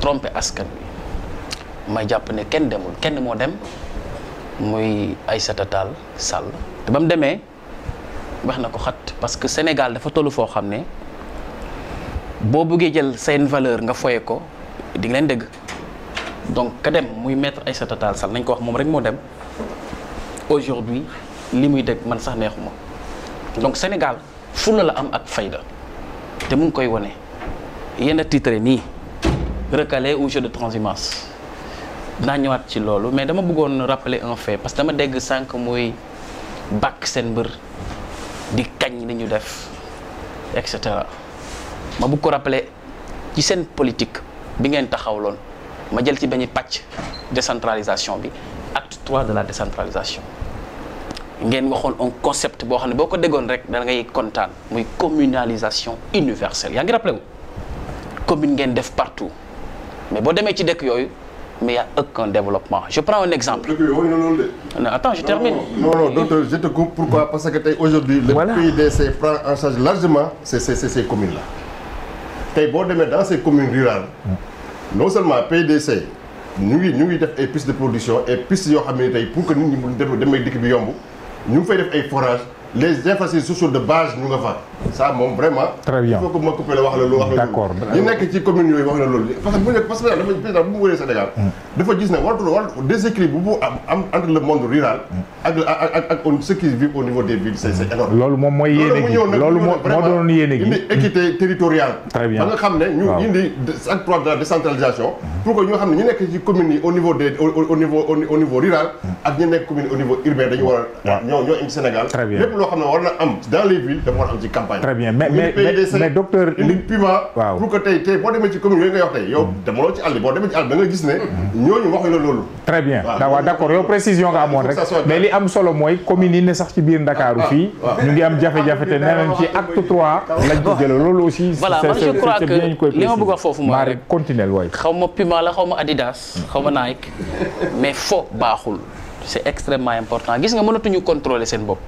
trompé askan bi may jàpp ne kenn demul kenn moo dem muy Aïssata Tall Sall te ba mu demee wax na ko xat parce que Sénégal dafa tollu foo xam ne boo bëggee jël seen valeur nga foye ko di nga leen dégg donc ka dem muy maître Aïssata Tall Sall nañ ko wax moom rek moo dem aujourd'hui li muy dégg man sax neexuma donc Sénégal fulla la am ak fayda te mu ngi koy wone yenn titre nii recalé ou jeu de transhumance dinaa ñëwaat ci loolu mais dama bëggoon rappeler un fait parce que dama dégg sànq muy bàkk seen mbër di kañ li ñu def et cetera ma bëgg ko rappeler ci seen politique bi ngeen taxawloon ma jël ci benn pàcc décentralisation bi acte 3 de la décentralisation ngeen waxoon un concept boo xam ne boo ko déggoon rek da ngay kontaan muy communalisation universelle yaa ngi rappelé wu commune ngeen def partout mais boo demee ci dëkk yooyu mais y a aucun développement je prends un exemple. non attends je termine. non docteur je te coupe pourquoi parce que tey aujourd'hui le PUDC prend en charge largement ces communes là tey boo demee dans ces communes rurales non seulement PUDC ñu ngi def ay pistes de production et pistes yoo xam ne tey pour que nit ñi mu demee dikk bi yomb ñu ngi fay def ay forages les infrastructures sociales de base ñu nga fa ça moom vraiment. très bien il faut que ma couper la wax la lu wax la. d'accord ñu nekk ci commune yooyu wax la loolu parce que bu nekk parce que dafa président bu mu wëree Sénégal. dafa gis ne war déséquilibre bu am entre le monde rural. ak ceux qui vivent au niveau des villes c'est énorme. loolu moom mooy yéene gi loolu moo doon yéene gi. indi équité territoriale. très bien ba nga xam ne ñu indi acte 3 de la décentralisation. pour que ñu nga xam ne ñu nekk ci communes yi au niveau rural. ak ñu nekk commune au niveau urbain dañu war a. ñoo indi Sénégal. très bien loo xam ne war na am dans les villes dafa war a am ci campagne. très bien mais docteur indi piment pour que tey boo demee ci commune yooyu ngay wax tey yow demaloo ci àll boo demee ci àll da nga gis ne ñooñu waxuñu la loolu. très bien waaw d'accord yow précision nga amoon rek mais li am solo mooy commune yi ne sax ci biir Ndakaaru fii ñu ngi am jafe-jafe te nee nañ ci acte 3 lañ ko jëlee loolu aussi. voilà man je crois que li ma bëgg wax foofu mooy rek continuer waay. xaw ma piment la xaw ma Adidas xaw ma Nike mais fo baaxul c'est extrêmement important gis nga mënatuñu contrôler seen bopp.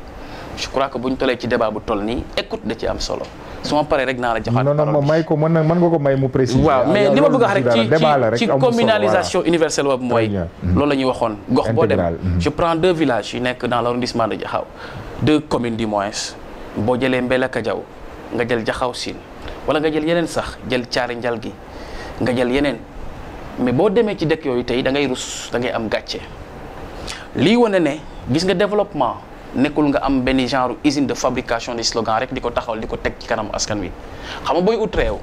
je crois que bu ñu tollee ci débat bu toll nii écoute da ci am solo su ma paree rek naa la joxaat. non may ko mën nga ko may mu préciser. waaw mais li ma bëgg a wax rek ci communalisation universelle boobu mooy. loolu la ñuy waxoon gox boo dem. je prends 2 villages yu nekk dans l'arrondissement de Diakhao 2 communes du moins boo jëlee Mbelakadiaw nga jël Diakhao Sine wala nga jël yeneen sax jël Thiaré Ndialgui nga jël yeneen mais boo demee ci dëkk yooyu tey da ngay rus da ngay am gàcce lii wane ne gis nga développement. nekkul nga am benn genre usine de fabrication des slogans rek di ko taxawal di ko teg ci kanam askan wi xam nga booy ut réew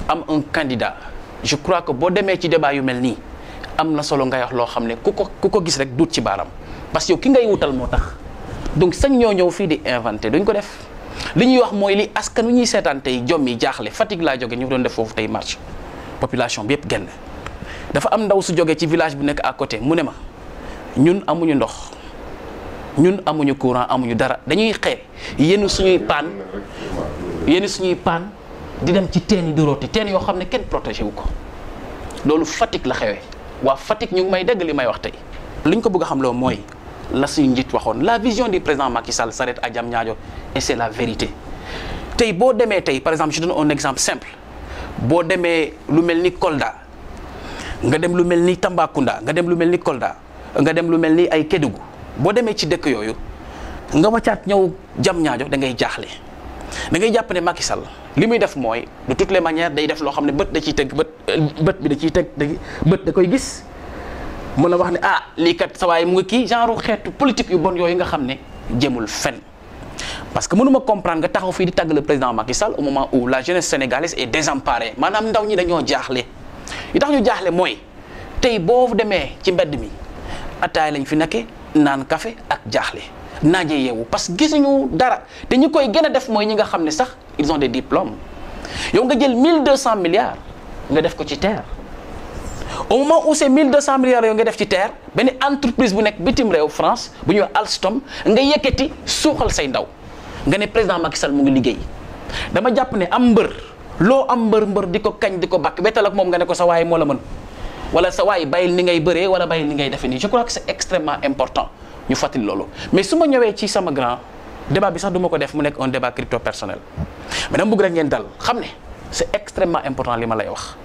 am un candidat je crois que boo demee ci débat yu mel nii am na solo ngay wax loo xam ne ku ko gis rek duut ci baaram parce que yow ki ngay wutal moo tax donc sañ ñoo ñëw fii di inventé duñ ko def li ñuy wax mooy li askan wi ñuy seetaan tey jom yi jaaxle Fatick laa jóge ñu doon def foofu tey marche population bi yëpp génn dafa am ndaw su jógee ci village bu nekk à côté mu ne ma ñun amuñu ndox. ñun amuñu courant amuñu dara dañuy xëy yenn suñuy paan di dem ci teen yi di rooti teen yoo xam ne kenn protégé wu ko loolu Fatick la xewee waa Fatick ñu ngi may dégg li may wax tey. li ñu ko bëgg a xam loo mooy la suñu njiit waxoon la vision du président Macky Sall s'arrête à Diamniadio et c'est la vérité tey boo demee tey par exemple je donne un exemple simple boo demee lu mel ni Kolda nga dem lu mel ni Tambacounda nga dem lu mel ni Kolda nga dem lu mel ni ay Kédougou boo demee ci dëkk yooyu nga wàccaat ñëw Diamniadio da ngay jaaxle da ngay jàpp ne Macky Sall li muy def mooy de toutes les manières day def loo xam ne bët da ciy teg bët bi da ciy teg bët da koy gis mën a wax ne ah lii kat sa waay mu ngi kii genre xeetu politique yu bon yooyu nga xam ne jëmul fen parce que mënuma comprendre nga taxaw fii di tàgg le président Macky Sall au moment où la jeunesse sénégalaise est désemparée maanaam ndaw ñi dañoo jaaxle li tax ñu jaaxle mooy tey boo demee ci mbedd mi ataay lañ fi nekkee naan café ak jaaxle naaje yeewu parce que gisuñu dara te ñi koy gën a def mooy ñi nga xam ne sax ils ont des diplômes yow nga jël 1200 milliards nga def ko ci terre au moment où ces 1200 milliards yow nga def ci terre benn entreprise bu nekk bitim réew France bu ñuy Alstom nga yëkkati suuxal say ndaw nga ne président Macky Sall mu ngi liggéey dama jàpp ne am mbër loo am mbër di ko kañ di ko bakk bettal ak moom nga ne ko sa waay moo la mën wala sa waay bàyyil ni ngay bëree wala bàyyil ni ngay defe nii je crois que c'est extrêmement important ñu fàttali loolu mais su ma ñëwee ci sama grand débat bi sax du ma ko def mu nekk un débat crypto personnel mais dama bëgg rek ngeen dal xam ne c'est extrêmement important li ma lay wax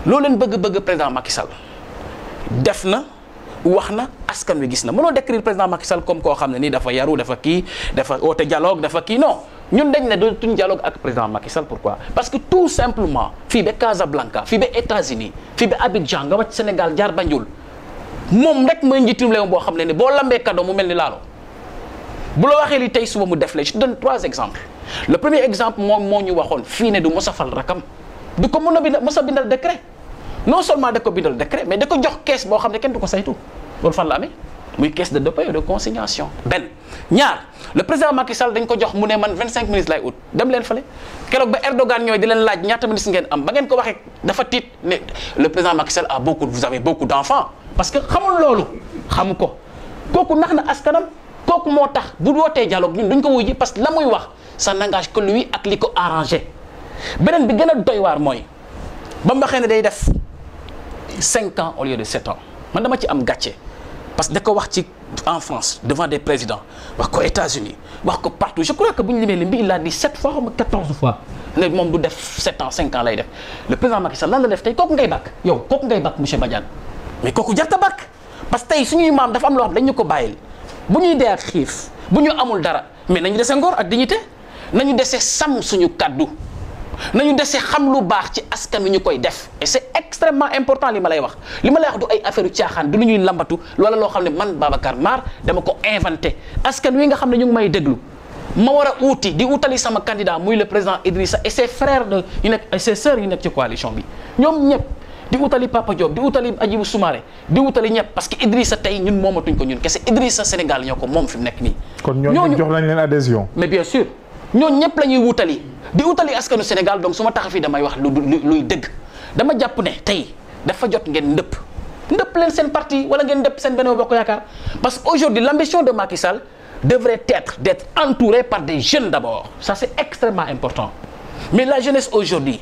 loo leen bëgg président Macky Sall def na wax na askan wi gis na mënoo décrire président Macky Sall comme koo xam ne nii dafa yaru dafa kii dafa oote dialogue dafa kii non ñun dañ ne dootuñ dialogue ak président Macky Sall pourquoi parce que tout simplement fii ba Casablanca fii ba États-Unis fii ba Abidjan nga wàcc Sénégal jaar Banjul moom rek mooy njiitum réew boo xam ne ni boo lambee cadeau mu mel ni laalo bu la waxee li tey suba mu def la je te donne 3 exemples le premier exemple moom moo ñu waxoon fii ne du mos a fal rakam du ko mos a bindal décret non seulement da ko bindal décret mais da ko jox caisse boo xam ne kenn du ko saytu loolu fan la amee muy caisse de dépôt et de consignation benn ñaar le président Macky Sall dañ ko jox mu ne man 25 ministres lay ut dem leen fale keroog ba Erdogan ñooy di leen laaj ñaata ministres ngeen am ba ngeen ko waxee dafa tiit ne le président Macky Sall a vous avez beaucoup d'enfants parce que xamul loolu xamu ko kooku nax na askanam kooku moo tax bu wootee dialogue ñun duñ ko wuy ji parce que la muy wax ça n'engage que lui ak li ko arrangé beneen bi gën a doy waar mooy ba mu waxee ne day def 5 ans au lieu de 7 ans man dama ci am gàcce parce que da ko wax ci en France devant des présidents wax ko États-Unis wax ko partout je crois que bu ñu limee li mbi il a dit 7 fois ou 14 fois ne moom du def 7 ans 5 ans lay def le président Macky Sall lan la def tey kooku ngay bàkk yow kooku ngay bàkk monsieur Badiane mais kooku jarta bàkk parce que tey suñuy maam dafa am loo xam dañ ñu ko bàyyil bu ñuy dee ak xiif bu ñu amul dara mais nañu dese ngor ak dignité nañu dese sàmm suñu kaddu nañu dese xam lu baax ci askan wi ñu koy def et c'est extrêmement important li ma lay wax du ay affaire yu caaxaan du lu ñuy lambatu loola loo xam ne man Babacar Mar dama ko inventé askan wi nga xam ne ñu ngi may déglu ma war a uuti di utali sama candidat muy le président Idrissa et ses frères yu nekk et ses sœurs yu nekk ci coalition bi ñoom ñëpp di utali Papa Diop di utali Hadjibou Soumaré di utali ñëpp parce que Idrissa tey ñun moomatuñ ko ñun kese Idrissa Sénégal ñoo ko moom fi mu nekk nii. kon ñooñu jox lañ leen adhésion. mais bien sûr ñooñu ñëpp la ñuy wutali di utali askanu Sénégal donc su ma tax fii damay wax luy dëgg dama jàpp ne tey dafa jot ngeen ndëpp leen seen parti wala ngeen ndëpp seen Benno Bokk Yaakaar parce que aujourd'hui l'ambition de Macky Sall devrait être d'être entouré par des jeunes d'abord ça c'est extrêmement important mais la jeunesse aujourd'hui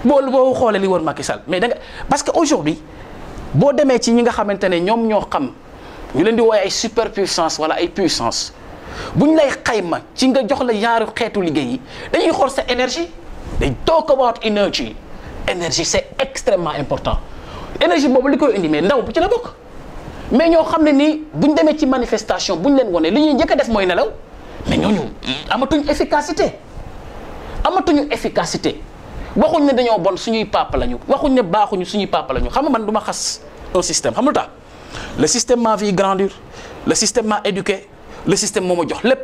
boo xoolee li wër Macky Sall mais da nga parce que aujourd'hui boo demee ci ñi nga xamante ne ñoom ñoo xam ñu leen di woowee ay superpuissance wala ay puissance bu ñu lay xayma ci nga jox la yaaru xeetu liggéey yi dañuy xool sa énergie they talk about energy c'est extrêmement important énergie boobu li koy indi mais ndaw bu ci la bokk mais ñoo xam ne nii bu ñu demee ci manifestation bu ñu leen wone li ñuy njëkk a def mooy nelaw mais ñooñu amatuñu efficacité waxuñ ne dañoo bon suñuy papa lañu waxuñ ne baaxuñu suñuy papa lañu xam nga man du ma xas un système xam nga lu tax le système m'a vu grandir le système m'a éduqué le système moo ma jox lépp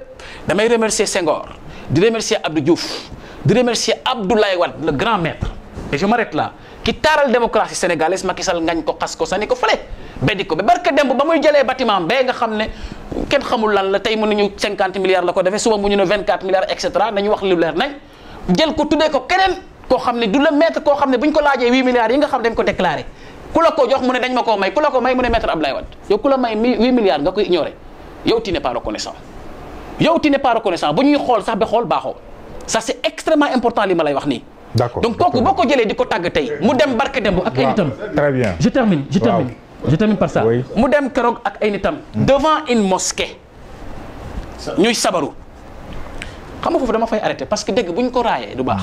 damay remercier Senghor di remercier Abdou Diouf di remercier Abdoulaye Wade le grand maître et je m'arrête là ki taaral démocratie sénégalaise Macky Sall ngañ ko xas ko sànni ko fële beddi ko ba barke demb ba muy jëlee bâtiment bee nga xam ne kenn xamul lan la tey mën nañu 50 milliards la ko defee suba mu ñu ne 24 milliards et cetera nañu wax lu leer nañ jël ko tuddee ko keneen koo xam ne du la maître koo xam ne bu ñu ko laajee 8 milliards yi nga xam dañ ko déclaré ku la ko jox mu ne dañ ma koo may ku la ko may mu ne maître Abdoulaye Wade yow ku la may 8 milliards nga koy ignorer yow tu n'es pas reconnaissant bu ñuy xool sax ba xool baaxoo ça c'est extrêmement important li ma lay wax nii. D'accord. Donc kooku boo ko jëlee di ko tàgg tey mu dem barke demb ak ay nitam. Très bien. Je termine par ça. Oui. mu dem keroog ak ay nitam. devant une mosquée. ñuy sabaru. xam nga foofu dama fay arrêté parce que dégg bu ñu ko raayee du baax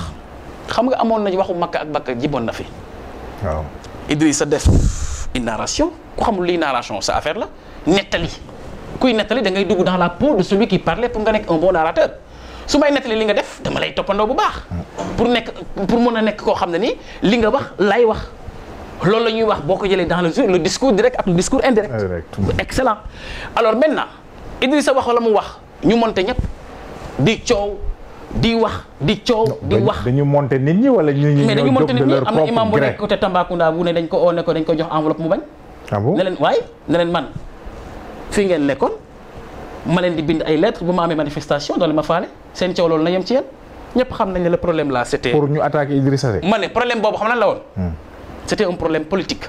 xam nga amoon nañ waxu makka ak bakka jiboon na fi. waaw Idrissa def une narration ku xamul liy narration sa affaire la nettali kuy nettali da ngay dugg dans la peau de celui qui parlait pour nga nekk un bon narrateur su may nettali li nga def dama lay toppandoo bu baax. pour mën a nekk koo xam ne nii li nga wax lay wax. loolu la ñuy wax boo ko jëlee dans le discours direct ak le discours indirect. Excellent. Alors maintenant Idrissa wax la mu wax ñu monté ñëpp di coow di wax di coow di wax. dañu monté nit ñi wala ñu mais dañu monté nit ñi am na imam bu nekk côté Tambacounda bu ne dañ ko dañ ko jox enveloppe mu bañ. ah bon ne leen waaye ne leen man fii ngeen nekkoon ma leen di bind ay lettres bu ma amee manifestation doole ma faale seen coow loolu na yem ci yéen ñëpp xam nañ ne le problème là c'était. pour ñu attaquer Idrissa Seck. ma ne problème boobu xam lan la woon. C'était un problème politique.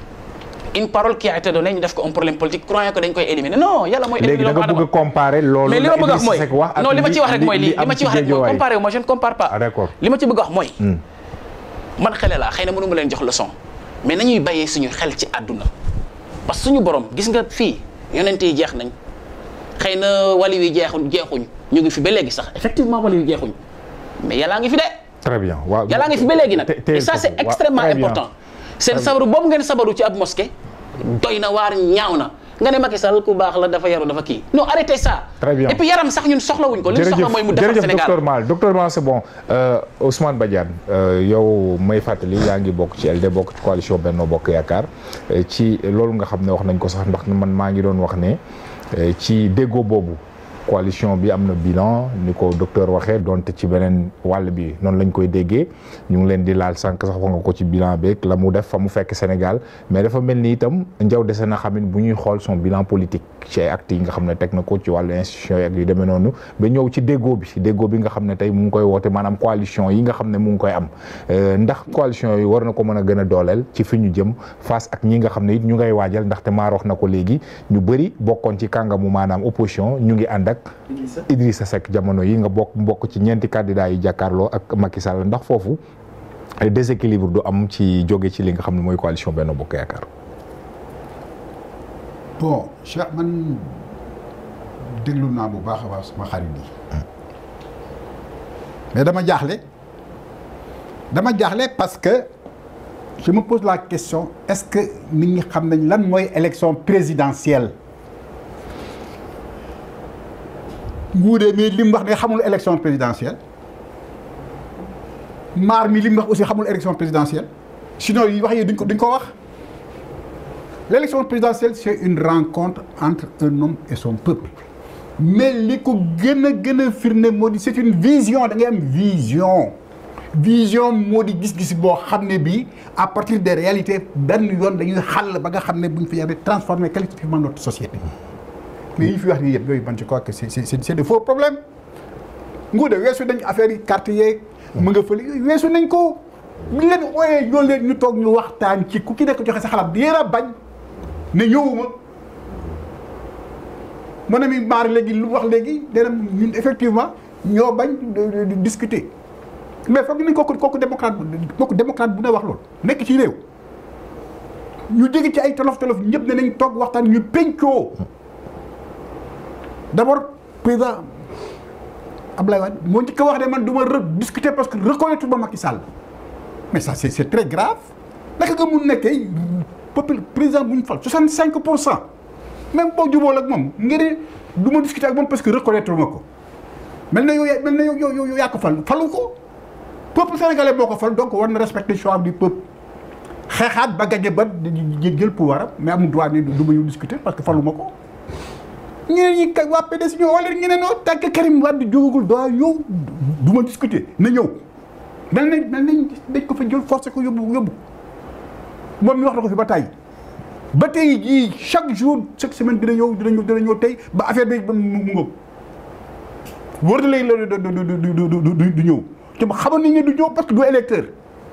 Une parole qui a été donnée ñu def ko un problème politique croyant que dañ koy éliminer non yàlla mooy. éliminer léegi da nga bëgg a comparer loolu. mais li ma bëgg a wax mooy non li ma ci wax rek mooy lii li ma ci wax rek mooy comparer wu ma je ne compare pas. ah d'accord li ma ci bëgg a wax mooy. man xele laa xëy na mënu ma leen jox leçon mais nañuy bàyyee suñu xel ci àdduna parce que suñu borom gis nga fii yonent yi jeex nañ xëy na wali yi jeexuñ ñu ngi fi ba léegi sax effectivement wali yi jeexuñ mais yàllaa ngi fi de. très bien waaw yàllaa ngi fi ba léegi nag. et ça c'est extrêmement important. seen sabaru boobu ngeen sabaru ci ab mosquée doy na waar ñaaw na nga ne Macky Sall ku baax la dafa yaru dafa kii non arrêtez ça. très bien et puis yaram sax ñun soxlawuñ ko. li ñu soxla mooy mu defar Sénégal docteur Mal c'est bon Ousmane Badiane yow may fàttali yaa ngi bokk ci LD bokk ci coalition Benno Bokk Yaakaar ci loolu nga xam ne wax nañ ko sax ndax man maa ngi doon wax ne ci déggoo boobu. coalition bi am na bilan ni ko docteur waxee donte ci beneen wàll bi noonu lañ koy déggee ñu ngi leen di laal sànq sax wax nga ko ci bilan beeg la mu def fa mu fekk Sénégal mais dafa mel ni itam njaw dese na xamit bu ñuy xool son bilan politique ci ay actes yi nga xam ne teg na ko ci wàllu institution yi ak yu demee noonu ba ñëw ci déggoo bi nga xam ne tey mu ngi koy woote maanaam coalition yi nga xam ne mu ngi koy am ndax coalition yi war na ko mën a gën a dooleel ci fi ñu jëm face ak ñi nga xam ne it ñu ngay waajal ndaxte maar wax na ko léegi ñu bëri bokkoon ci kàngamu maanaam opposition ñu ngi ànd ak Idrissa Seck jamono yi nga bokk ci ñeenti candidats yi jàkkaarloo ak Macky Sall ndax foofu déséquilibre du am ci jóge ci li nga xam ne mooy coalition Benno Bokk Yaakaar. bon Cheikh man déglu naa bu baax a baax sama xarit yi mais dama jaaxle parce que je me pose la question est-ce que nit ñi xam nañ lan mooy élection présidentielle. Nguudee mii li mu wax ne xamul élection présidentielle maar mi li mu wax aussi xamul élection présidentielle sinon yi wax yi duñ ko wax l'élection présidentielle c'est une rencontre entre un homme et son peuple mais li ko gën a firnde moo di c'est une vision da ngay am vision moo di gis-gis boo xam ne bii à partir des réalités benn yoon dañuy xàll ba nga xam ne buñ fi yàggee transformer qualitativement notre société. mais yi fi wax nii yëpp yooyu man je crois que c'est de faux problèmes nguude weesu nañ affaire yi carte yeeg mu nga fële yooyu weesu nañ ko bu leen ooyee ñoo leen ñu toog ñu waxtaan ci ku ki nekk joxe sa xalaat bi yéen a bañ ne ñëwuma mon ami maar léegi lu wax léegi dana ñun effectivement ñoo bañ di discuter mais foog nañ kooku démocrate bu ne wax loolu nekk ci réew ñu jóge ci ay tolof ñëpp ne nañ toog waxtaan ñu pencoo d'abord président Abdoulaye Wade moo njëkk a wax ne man du ma discuter parce que reconnaître ma Macky Sall mais ça c'est très grave naka nga mun nekkee président bu ñu fal 65% même boo jubóol ak moom nga ne du ma discuter ak moom parce que reconnaître ma ko mel na yow yaa ko falu ko peuple sénégalais boo ko fal donc war na respecter choix du peuple xeexaat ba gañe ba jël pouvoir am mais amul droit ne du ma ñu discuter parce que falu ma ko. ñeneen ñi kay waa PDS ñëw wala ñeneen ñoo tant que Karim Wade jógagul doo ñëw du ma discuter na ñëw mel nañ dañ ko fa jël forcé ko yóbbu moom mi wax na ko fi ba tey jii chaque jour chaque semaine dina ñëw tey ba affaire bi mu ngóob wóor na léegi du ñëw te xamoon nañ ne du ñëw parce que du électeur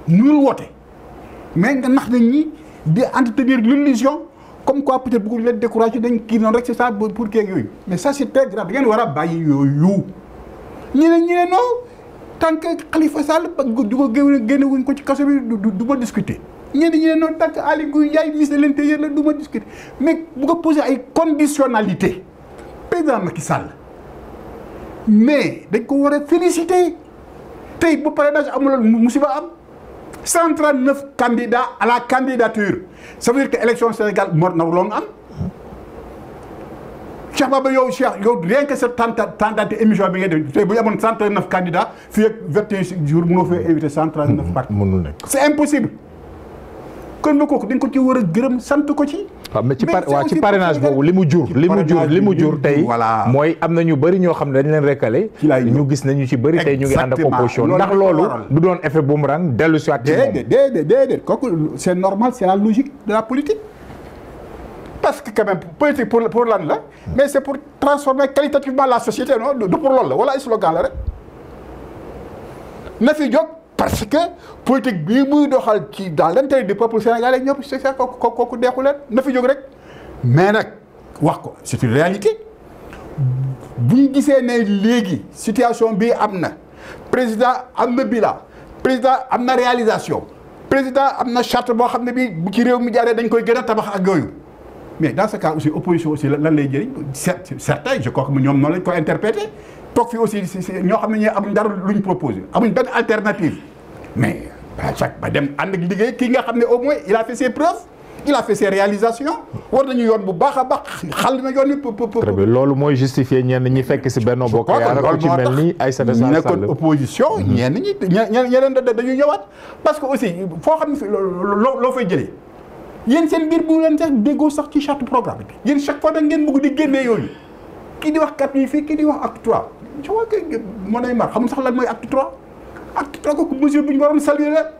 mënul woote mais nga nax nañ ñi di entretenir l'illusion comme quoi peut-être bëgguñu leen décourager dañ kii noonu rek c'est ça pour kii ak yooyu mais ça c'est très grave da ngeen war a bàyyi yooyu ñi ne non tant que Khalifa Sall du ko génne wuñ ko ci kaso bi du ma discuter ñenn ñi ne non tant que Aly Ngouille Ndiaye ministre de l'Intérieur la du ma discuter mais bu ko poser ay conditionnalité président Macky Sall mais dañ ko war a féliciter tey bu parrainage amuloon musiba am 139 candidats à la candidature ça veut dire que élection Sénégal mor na loon am Cheikh Baba yow rien que sa tentante émission bi nga def tey bu ñu amoon 139 candidats fii ak 21 jours mënoo fee invité 139 partis. mënul nekk c'est impossible kon ba kooku dañ ko ci war a gërëm sant ko ci. waaw mais ci parrainage boobu li mu jur tey voilà mooy am na ñu bëri ñoo xam ne dañ leen recalé ñu gis nañu ci bëri tey ñu ngi ànd ak opposition ndax loolu du doon effet boomerang dellu si waat ci moom déedéet kooku c'est normal c'est la logique de la politique parce que quand même politique pour lan la mais c'est pour transformer qualitativement la société non du pour loolu la wala ay slogan la rek na fi jóg parce que politique bii muy doxal ci dans l'intérêt du peuple sénégalais ñëpp c'est ça kooku deexu leen na fi jóg rek mais nag wax ko c'est une réalité bu ñu gisee ne léegi situation bii am na président am na bilan président am na réalisation président am na charte boo xam ne bii bu ci réew mi jaaree dañ koy gën a tabax ak yooyu mais dans ce cas aussi opposition aussi lan lay jëriñ certains je crois que ñoom noonu lañ ko interprété toog fi aussi ñoo xam ne ñoo amuñ dara lu ñu proposé amuñ benn alternative mais ba dem ànd ak liggéey kii nga xam ne au moins il a fait ses preuves il a fait ses réalisations war nañu yoon bu baax a baax xal na yoon ni très bien loolu mooy justifier ñenn ñi fekk si Benno Bokk Yaakaar ci mel ni Aïssata Tall Sall nekkoon opposition ñenn ñi ñeneen dañuy ñëwaat parce que aussi foo xam ne loo fay jëlee yéen seen biir bu leen sax déggoo sax ci charte programme bi yéen chaque fois da ngeen bëgg di génnee yooyu kii di wax cap yi fii kii di wax acte 3 je crois que mon ay mar xamul sax lan mooy acte 3 acte 3 kooku mesure bu ñu waroon saluer la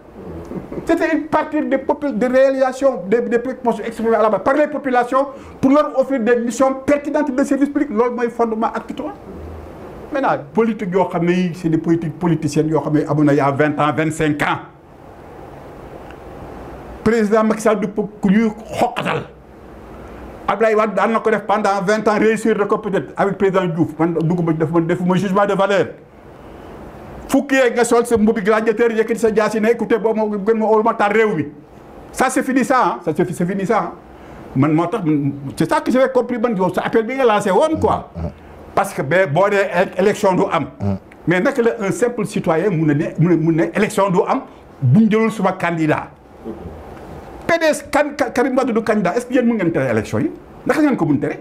c'était une partie de réalisation des préoccupations exprimées à la base par les populations pour leur offrir des missions pertinentes de service public loolu mooy fondement acte 3 maintenant politique yoo xam ne yi c'est des politiques politiciennes yoo xam ne amoon na il y a 20 ans 25 ans président Macky Sall du ku ñuy xoqatal Abdoulaye Wade daan na ko def pendant 20 ans réussir na ko peut-être avec président Diouf man defuma jugement de valeur fukki yeeg nga sol sa mbubi gladiateur yëkkati sa jaasi ne écoutez boo ma gën ma óolu ma taal réew mi ça c'est fini ça ça c'est fini ça man moo tax c'est ça que j'avais compris man yow sa appel bi nga lancé woon quoi parce que ba boo dee élection du am mais naka la un simple citoyen mun ne élection du am buñ jëlul suma candidat PDS Karim Wade du candidat est-ce que yéen mën ngeen tere élection yi naka ngeen ko mun tere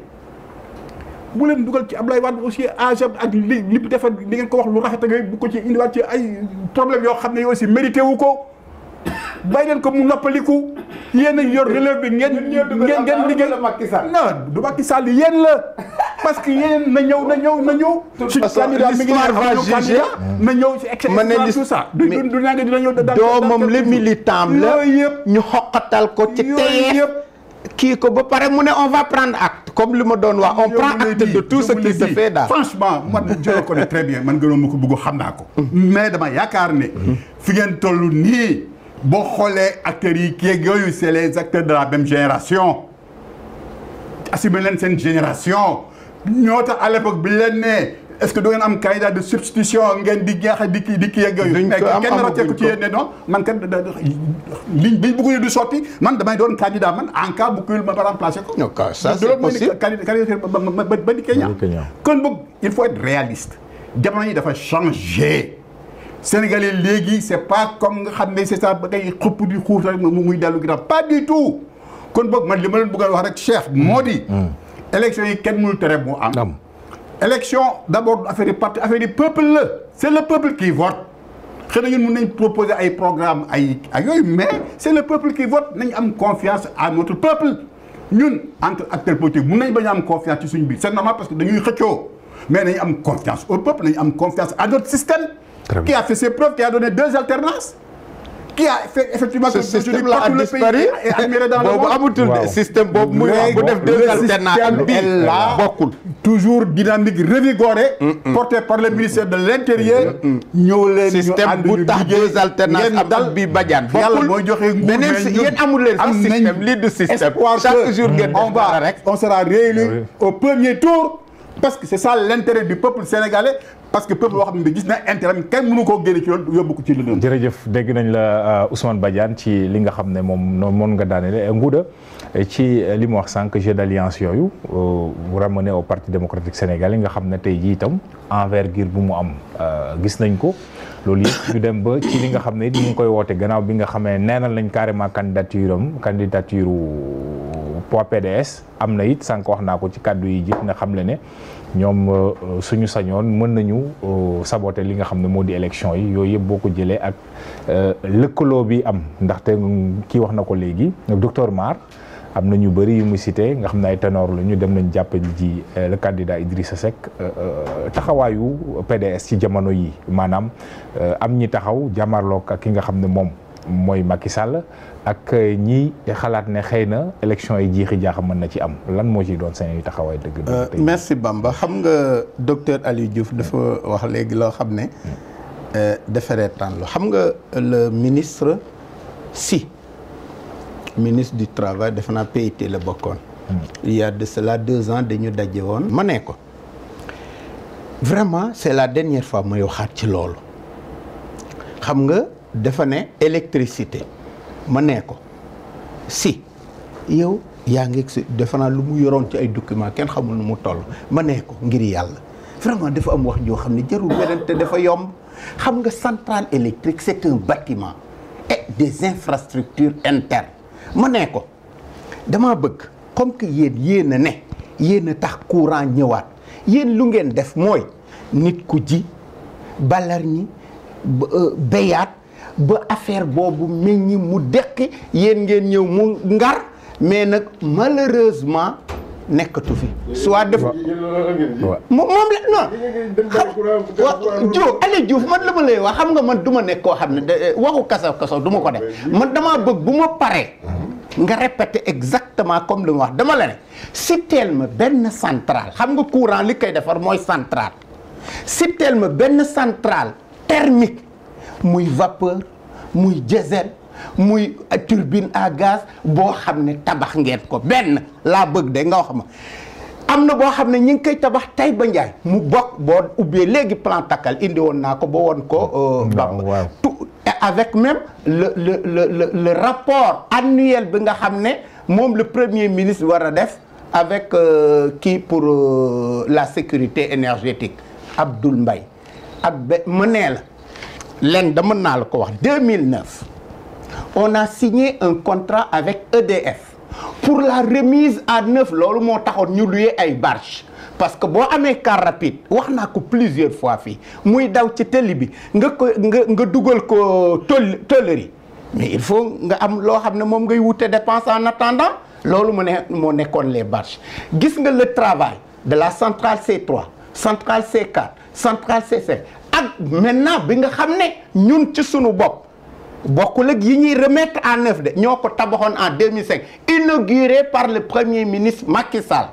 bu leen dugal ci Abdoulaye Wade aussi âge ak li defar li ngeen ko wax lu rafet nga bu ko ci indiwaat ci ay problème yoo xam ne aussi mérité wu ko bàyyi leen ko mu noppaliku yéen a yor relève bi ngeen liggéey non du Macky Sall yéen la parce que yéen na ñëw suñu candidat mi ngi na ñëw ci excès tout ça du naa nga dina ñëw doomam le militant la ñu xoqatal ko ci tey kii ko ba pare mu ne on va prendre acte comme li ma doon wax on prend acte de tout ce qui se fait daal franchement man je le connais très bien man gënoon ma ko bëgg xam naa ko mais dama yaakaar ne fi ngeen toll nii boo xoolee acteurs yi kii yooyu c'est les acteurs de la même génération assumé leen seen génération ñoo tax à l'époque bi leen ne est-ce que du ngeen am candidat de substitution ngeen di jeex di kii yeeg yooyu mais kenn rocce ko ci yéen ne non man kat ligne bi bëgg du sotti man damay doon candidat man en cas bu kuyul ma ba remplacer ko non ça c'est possible candidat ba di Kenya kon boog il faut être réaliste jamono yi dafa changer Sénégalais léegi c'est pas comme nga xam ne c'est ça ba ngay xëpp di xuut rek muy dellu ginnaaw pas du tout kon boog man li ma leen bëgg a wax rek Cheikh moo di élection yi kenn mënul tere mu am élection d'abord affaire du parti affaire du peuple la c'est le peuple qui vote xëy na ñun mën nañ proposer ay programme ay yooyu mais c'est le peuple qui vote nañ am confiance à notre peuple ñun entre acteurs politiques mën nañ bañ a am confiance ci suñu biir c'est normal parce que dañuy xëccoo mais nañ am confiance au peuple nañ am confiance à notre système qui a fait ses preuves qui a donné 2 alternances qui a fait effectivement ce système là a disparu boobu amatul système boobu muy bu def 2 alternances bi la bokkul toujours dynamique revigorée porté par le ministère de l'Intérieur ñëw leen système bu tax 2 alternances am bi Badiane yàlla mooy joxe nguur beneen yéen amul leen sax système lii du système chaque jour ngeen def rek on sera réélu au premier tour parce que c'est ça l'intérêt du peuple sénégalais parce que peuple boo xam ne gis na intérêt kenn mënu koo génne ci yoon yóbbu ko ci lu doon. jërëjëf dégg nañ la Ousmane Badiane ci li nga xam ne moom nga daanele Ngouda ci li mu wax sànq jeu d'alliance yooyu ramené au parti démocratique sénégalais nga xam ne tey jii itam envergure bu mu am gis nañ ko loolu yëpp ñu dem ba ci li nga xam ne it ñu ngi koy woote gannaaw bi nga xamee neenal nañ carrément candidature poids PDS am na it sànq wax naa ko ci kàddu yi jëpp nga xam le ne ñoom suñu sañoon mën nañu saboter li nga xam ne moo di élection yi yooyu yëpp boo ko jëlee ak lëkkaloo bi am ndaxte kii wax na ko léegi docteur Mar am na ñu bëri yu mu cité nga xam ne ay ténor la ñu dem nañ jàppale ji le candidat Idrissa Seck taxawaayu PDS ci jamono yi maanaam am ñi taxaw jàmmarloog ak ki nga xam ne moom mooy Macky Sall ak ñi xalaat ne xëy na élection yi jiixi jaaxa mën na ci am lan moo ciy doon seen taxawaay dëgg. merci Bamba xam nga docteur Aliou Diouf dafa wax léegi loo xam ne dafa reetaan lu xam nga le ministre ministre du travail defe naa PIT la bokkoon. il y a de cela 2 ans dañu daje woon. ma ne ko vraiment c'est la dernière fois may waxaat ci loolu xam nga dafa ne électricité ma ne ko yow yaa ngi si defe naa lu mu yoroon ci ay documents kenn xamul nu mu toll ma ne ko ngir yàlla vraiment dafa am wax joo xam ne jarul werante dafa yomb xam nga centrale électrique c'est un bâtiment et des infrastructures internes. ma ne ko dama bëgg comme que yéen a tax courant ñëwaat yéen lu ngeen def mooy nit ku ji balar ñi béyaat ba affaire boobu meññi mu deqi yéen ngeen ñëw mu ngar mais nag malheureusement nekkatu fi soit def moom la non Aliou Diouf man la ma lay wax xam nga man du ma nekk koo xam ne waxu kasaw du ma ko def man damaa bëgg bu ma paree nga répéter exactement comme lu ma wax dama la ne si teel ma benn centrale xam nga courant li koy defar mooy centrale si teel ma benn centrale thermique muy vapeur muy diesel muy turbine à gaz boo xam ne tabax ngeen ko benn laa bëgg de nga wax ma am na boo xam ne ñi ngi koy tabax Taïba Ndiaye mu bokk boo ubbee léegi plan takkal indi woon naa ko ba woon ko Bamba tout avec même le rapport annuel bi nga xam ne moom le premier ministre war a def avec kii pour la sécurité énergétique Abdoul Mbaye ak ma nee la leen dama naa la ko wax 2009 on a signé un contrat avec EDF pour la remise à neuf loolu moo taxoon ñu loué ay barge parce que boo amee car rapide wax naa ko plusieurs fois fii muy daw ci tëli bi nga dugal ko tôlerie mais il faut nga am loo xam ne moom ngay wute dépense en attendant loolu moo nekkoon les barges gis nga le travail de la centrale C3 centrale C4 centrale C5 ak maintenant bi nga xam ne ñun ci sunu bopp bokkul ak yi ñuy remettre en œuvre de ñoo ko tabaxoon en 2005 inauguré par le premier ministre Macky Sall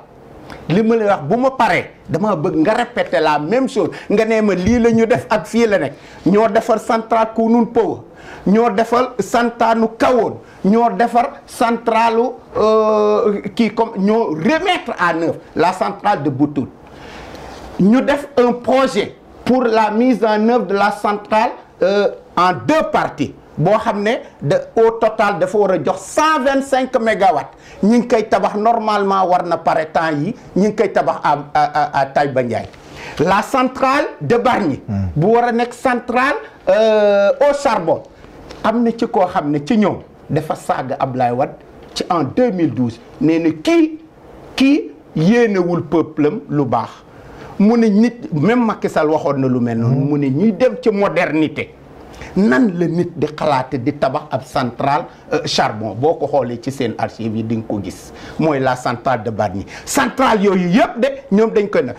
li ma lay wax bu ma paree dama bëgg nga répéter la même chose nga nee ma lii la ñu def ak fii la nekk ñoo defar centrale Kounoune Power ñoo defar centrale Kahone ñoo defar centrale kii comme ñoo remettre en œuvre la centrale de Boutout ñu def un projet pour la mise en œuvre de la centrale en 2 parties boo xam ne au total dafa war a jox 125 mégawatts ñi ngi koy tabax normalement war na pare temps yi ñi ngi koy tabax à Taïba Ndiaye la centrale de Bargny bu war a nekk centrale au charbon am na ci koo xam ne ci ñoom dafa saaga Ablaye Wade ci en 2012 nee na kii yéenewul peuplem lu baax mu ne nit même Macky Sall waxoon na lu mel noonu mu ne ñuy dem ci modernité nan la nit di xalaate di tabax ab centrale charbon boo ko xoolee ci seen archive yi di nga ko gis mooy la centrale de Bargny centrale yooyu yëpp de ñoom dañ koy na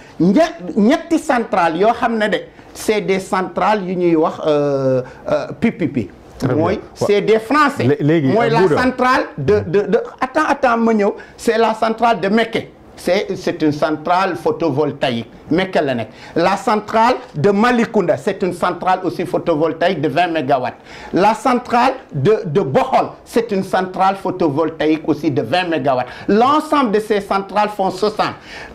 ñetti centrale yoo xam ne de c'est des centrales yu ñuy wax PPP mooy c'est des français mooy la centrale de attends ma ñëw c'est la centrale de Mékhé c'est une centrale photovoltaïque Mékhé la nekk la centrale de Malicounda c'est une centrale aussi photovoltaïque de 20 mégawatts la centrale de Bokhol c'est une centrale photovoltaïque aussi de 20 mégawatts l'ensemble de ces centrales font 60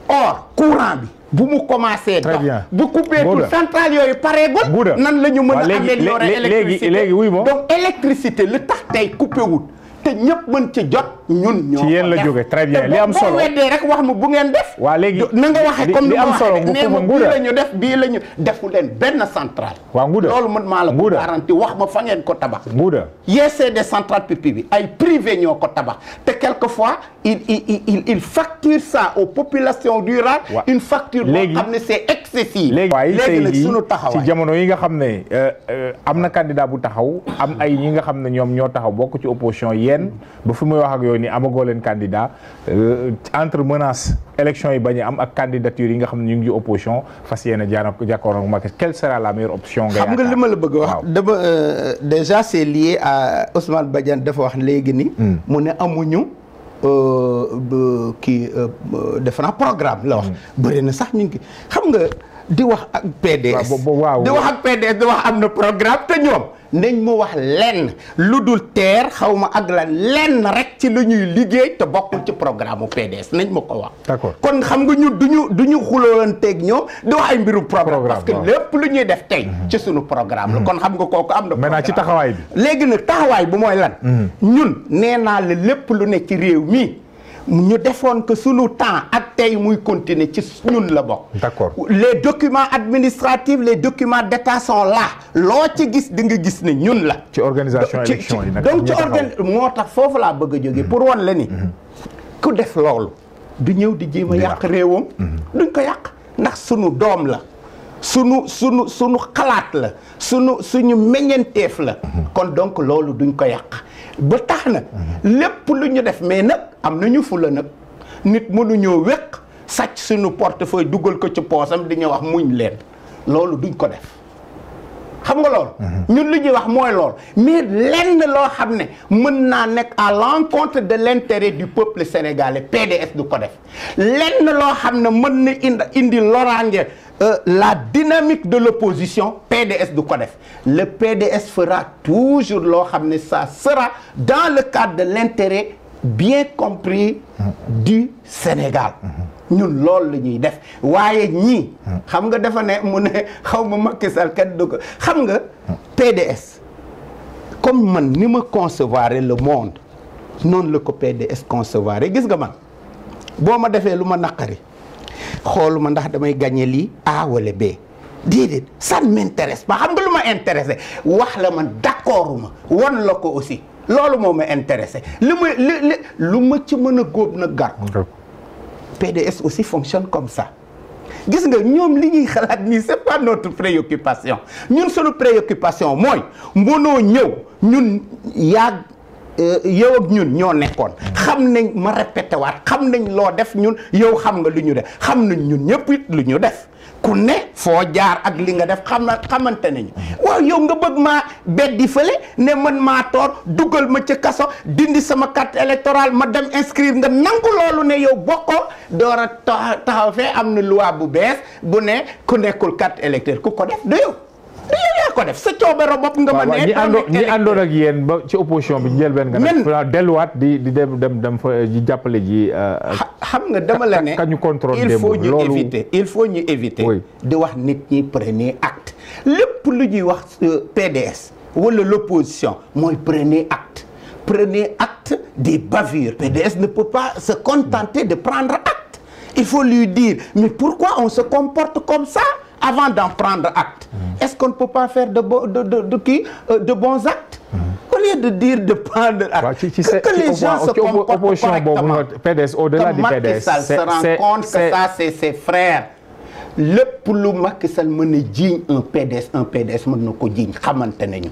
or courant bi bu mu commencé dox bu coupé tout centrale yooyu pareegul nan la ñu mën a améliorer électricité léegi wuy ma donc électricité lu tax tey coupé wut te ñëpp mën ci jot ñun ñoo ci yéen la jóge très bien li am solo boo weddee rek wax ma bu ngeen def waa léegi na nga waxee comme li am solo nee ma bii la ñu def bii la ñu defu leen benn centrale waa Ngouda loolu mën maa la ko garanti wax ma fa ngeen ko tabax Ngouda yee des centrales pipi bi ay privé ñoo ko tabax te quelquefois il facture ça aux populations rurales une facture boo xam ne c'est excessif léegi nag sunu taxawaay ci jamono yi nga xam ne am na candidat bu taxaw am ay ñi nga xam ne ñoom ñoo taxaw bokk ci opposition yéen ba fi muy wax ak yow ni amagoo leen candidat entre menace élection yi bañ a am ak candidature yi nga xam ne ñu ngi ci opposition fas yéene jàkkaarloo ak Macky quelle sera la meilleure option nga xam nga li ma la bëgg wax dama déjà c'est lié à Ousmane Badiane dafa wax léegi ni mu ne amuñu kii defe naa programme la wax bëri na sax ñu ngi xam nga di wax ak PDS di wax ak PDS di wax am na programme te ñoom nañ ma wax lenn lu dul teer xaw ma ak la lenn rek ci lu ñuy liggéey te bokkul ci programme u PDS nañ ma ko wax d'accord kon xam nga ñu duñu xuloolanteeg ñoom di wax ay mbiru programme parce que lépp lu ñuy def tey ci suñu programme la kon xam nga kooku am na maintenant ci taxawaay bi léegi nag taxawaay bu mooy lan ñun nee naa la lépp lu ne ci réew mi ñu defoon que sunu temps ak tey muy continuer ci ñun la bokk. D'accord. Les documents administratifs les documents d'état sont là loo ci gis di nga gis ne ñun la. ci organisation élection yi nag donc ci moo tax foofu laa bëgg a jógee pour wan la ni. ku def loolu du ñëw di jéem a yàq réewam. duñ ko yàq ndax sunu doom la. sunu xalaat la suñu meññeenteef la. kon donc loolu duñ ko yàq. ba tax na lépp lu ñu def mais nag am nañu fula nag nit mënuñoo wéq sàcc suñu portefeuille dugal ko ci poosam di ñu wax muñ leen loolu duñ ko def xam nga loolu ñun li ñuy wax mooy loolu mais lenn loo xam ne mën naa nekk à l'encontre de l'intérêt du peuple sénégalais PDS du ko def lenn loo xam ne mën na indi loraange la dynamique de l'opposition PDS du ko def le PDS fera toujours loo xam ne ça sera dans le cadre de l'intérêt bien compris du Sénégal ñun loolu la ñuy def waaye ñii xam nga dafa ne mu ne xaw ma Macky Sall kat du ko xam nga PDS comme man ni ma concevoir le monde noonu la ko PDS concevoir gis nga man boo ma defee lu ma naqari xooluma ndax damay gagner lii A wala B déedéet ça ne m'intéresse pas xam nga lu ma intéressé wax la man d'accorduma won la ko aussi loolu moo ma intéressé lu ma ci mën a góob na gar PDS aussi fonctionne comme ça gis nga ñoom li ñuy xalaat nii c'est pas notre préoccupation ñun suñu préoccupation mooy mënoo ñëw ñun yaag yow ak ñun ñoo nekkoon xam nañ ma répété waat xam nañ loo def ñun yow xam nga lu ñu def xam nañ ñun ñëpp it lu ñu def ku ne foo jaar ak li nga def xamante nañu waaw yow nga bëgg maa beddi fële ne man maa toor dugal ma ci kaso dindi sama carte électorale ma dem inscrire nga nangu loolu ne yow bokkoo door a taxaw fee am na loi bu bees bu ne ku nekkul carte électeur ku ko def du yow yaa ko def sa coobere bopp nga ma ne ñi àndoon ak yéen ba ci opposition bi njël benn nga nag delluwaat di dem fa di jàppale ji xam nga dama la ne kañu contrôle il faut ñu éviter di wax nit ñi prenez acte lépp lu ñuy wax PDS wala l'opposition mooy prenez acte des bavures PDS ne peut pas se contenter de prendre acte il faut lui dire mais pourquoi on se comporte comme ça avant d'en prendre acte est-ce qu'on ne peut pas faire de bons actes au lieu de dire de prendre acte que les gens se comportent correctement PDS au-delà du PDS Macky Sall se rend compte que ça c'est ses frères lépp lu Macky Sall mën a jiiñ un PDS mën na ko jiiñ xamante nañu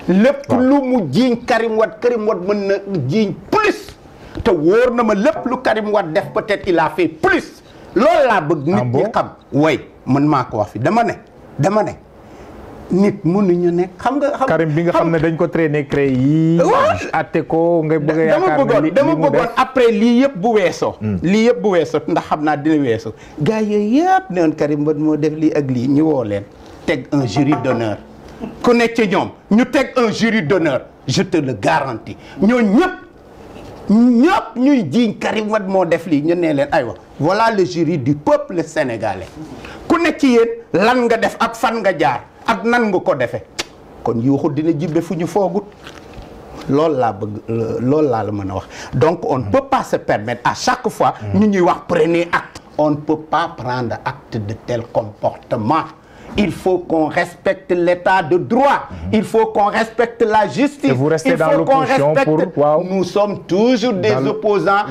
lépp lu mu jiiñ Karim Wade mën na jiiñ plus te wóor na ma lépp lu Karim Wade def peut-être il a fait plus loolu laa bëgg nit ñi xam way man maa ko wax fi dama ne nit mënuñu ne xam nga Karim bi nga xam ne dañ ko traîner créé yi atte ko nga bëgg a yaakaar dama bëggoon après lii yëpp bu weesoo ndax xam naa dina weesoo gars yooyu yëpp ne woon Karim Wade moo def lii ak lii ñu woo leen teg un jury d'honneur ku nekk ci ñoom ñu teg un jury d'honneur je te le garantis ñoo ñëpp ñëpp ñuy jiiñ Karim Wade moo def lii ñu ne leen aywa voilà le jury du peuple sénégalais ku nekk ci yéen lan nga def ak fan nga jaar ak nan nga ko defee kon yuuxu dina jibbe fu ñu foogut loolu laa bëgg loolu laa la mën a wax donc on ne peut pas se permettre à chaque fois ñu ñuy wax prenez acte on ne peut pas prendre acte de tel comportement. Il faut qu'on respecte l'état de droit. Il faut qu'on respecte la justice. Et vous restez dans l'opposition pour... Wow. Nous sommes toujours des opposants.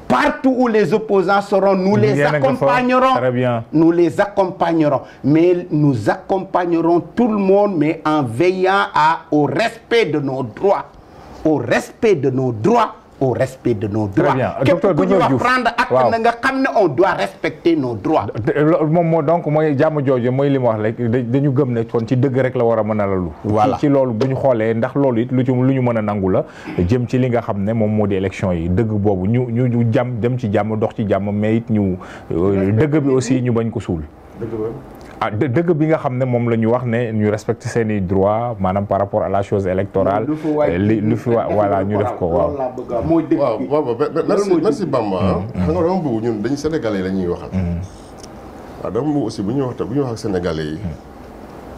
Partout où les opposants seront, nous les accompagnerons. Très bien. Nous les accompagnerons. Mais nous accompagnerons tout le monde, mais en veillant au respect de nos droits. Au respect de nos droits. Au respect de nos droits. Très bien. Docteur Diouf prendre acte na nga xam ne on doit respecter nos droits. moom moo donc mooy jàmm jooju mooy li ma wax rek dañu gëm ne kon ci dëgg rek la war a mën a lalu. voilà ci loolu bu ñu xoolee ndax loolu it lu ñu mën a nangu la jëm ci li nga xam ne moom moo di élection yi dëgg boobu ñu jàmm dem ci jàmm dox ci jàmm mais it ñu dëgg bi aussi ñu bañ ko suul. ah dëgg bi nga xam ne moom la ñu wax ne ñu respecter seen i droit maanaam par rapport à la chose électorale. lu fi voilà ñu def ko waaw. waaw merci Bamba. xam nga dama bëgg ñun dañu sénégalais la ñuy waxal. waaw dama bëgg aussi bu ñuy wax ak sénégalais yi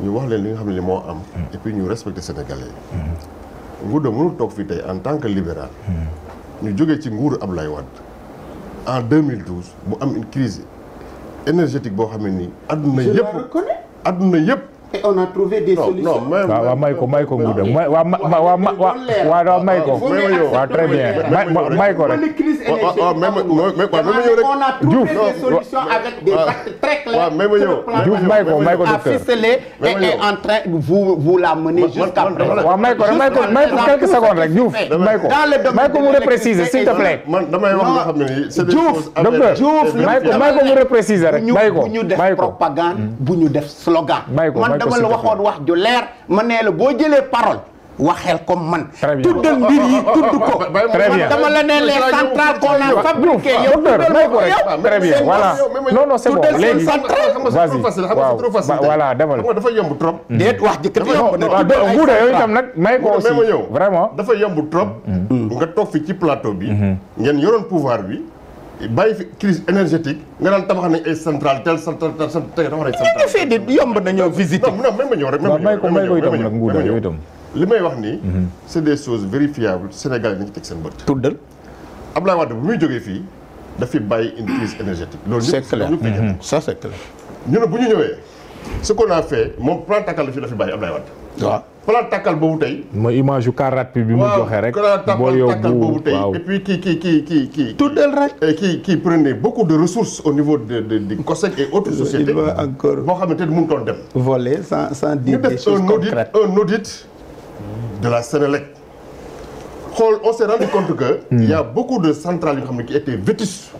ñu wax leen li nga xam ne li moo am. et puis ñu respecter sénégalais yi. Ngouda mënul toog fii tey en tant que libéral. ñu jógee ci nguuru Abdoulaye Wade en 2012 mu am une crise énergétique boo xam ne nii adduna yëpp et on a trouvé des solutions. waaw may ko Ngouda waaw may ko waaw très bien may ko rek on a trouvé des solutions avec des actes très clairs. Diouf may ko docteur et en train vous la mener jusqu'à présent. waaw may ko quelques secondes rek Diouf may ko mu repréciser s'il te plaît. man damay wax nga xam ne nii c'est des choses docteur may ko mu repréciser rek may ko bu ñu def propagande bu ñu def slogan. dama la waxoon wax ju leer ma nee la boo jëlee parole waxeel comme man. tuddal mbir yi tudd ko. très bien dama la ne les centrales qu'on a fabriquées yow. docteur may ko rek très bien voilà non c'est bon léegi vas-y waaw voilà demal. xam nga dafa yomb trop. déet wax jëkkati yomb na. waaw Ngouda yow itam nag may ko aussi vraiment. dafa yomb trop. nga toog fi ci plateau bi. ngeen yoroon pouvoir bi. bàyyi fi crise énergétique nga daan tabax nañ ay centrale tel centrale tel centrale dafa nañ centrale. fii de yomb nañoo visiter. non même ma ñëw rek. may ko itam nag Ngouda yow itam. li may wax nii. c'est des choses vérifiables Sénégal yi nañu ci teg seen bët. tuddal. Abdoulaye Wade bu muy jógee fii daf fi bàyyi une crise énergétique. loolu c'est clair ça c'est clair. ñu ne bu ñu ñëwee ce qu'on a fait moom plan Takkal la fi bàyyi Abdoulaye Wade. waaw plan Takkal boobu tey. mooy image yu car rapide bi mu joxe rek. boo yóbbu boobu tey et puis kii. tuddal rek. qui prenait beaucoup de ressources au niveau de COSEC et autres sociétés. encore boo xamante ni mënutoon dem. voler sans dire des choses concrètes. un audit de la Sénélec. On s'est rendu compte que. il y a beaucoup de centrales yoo xam ne qui étaient vétustes.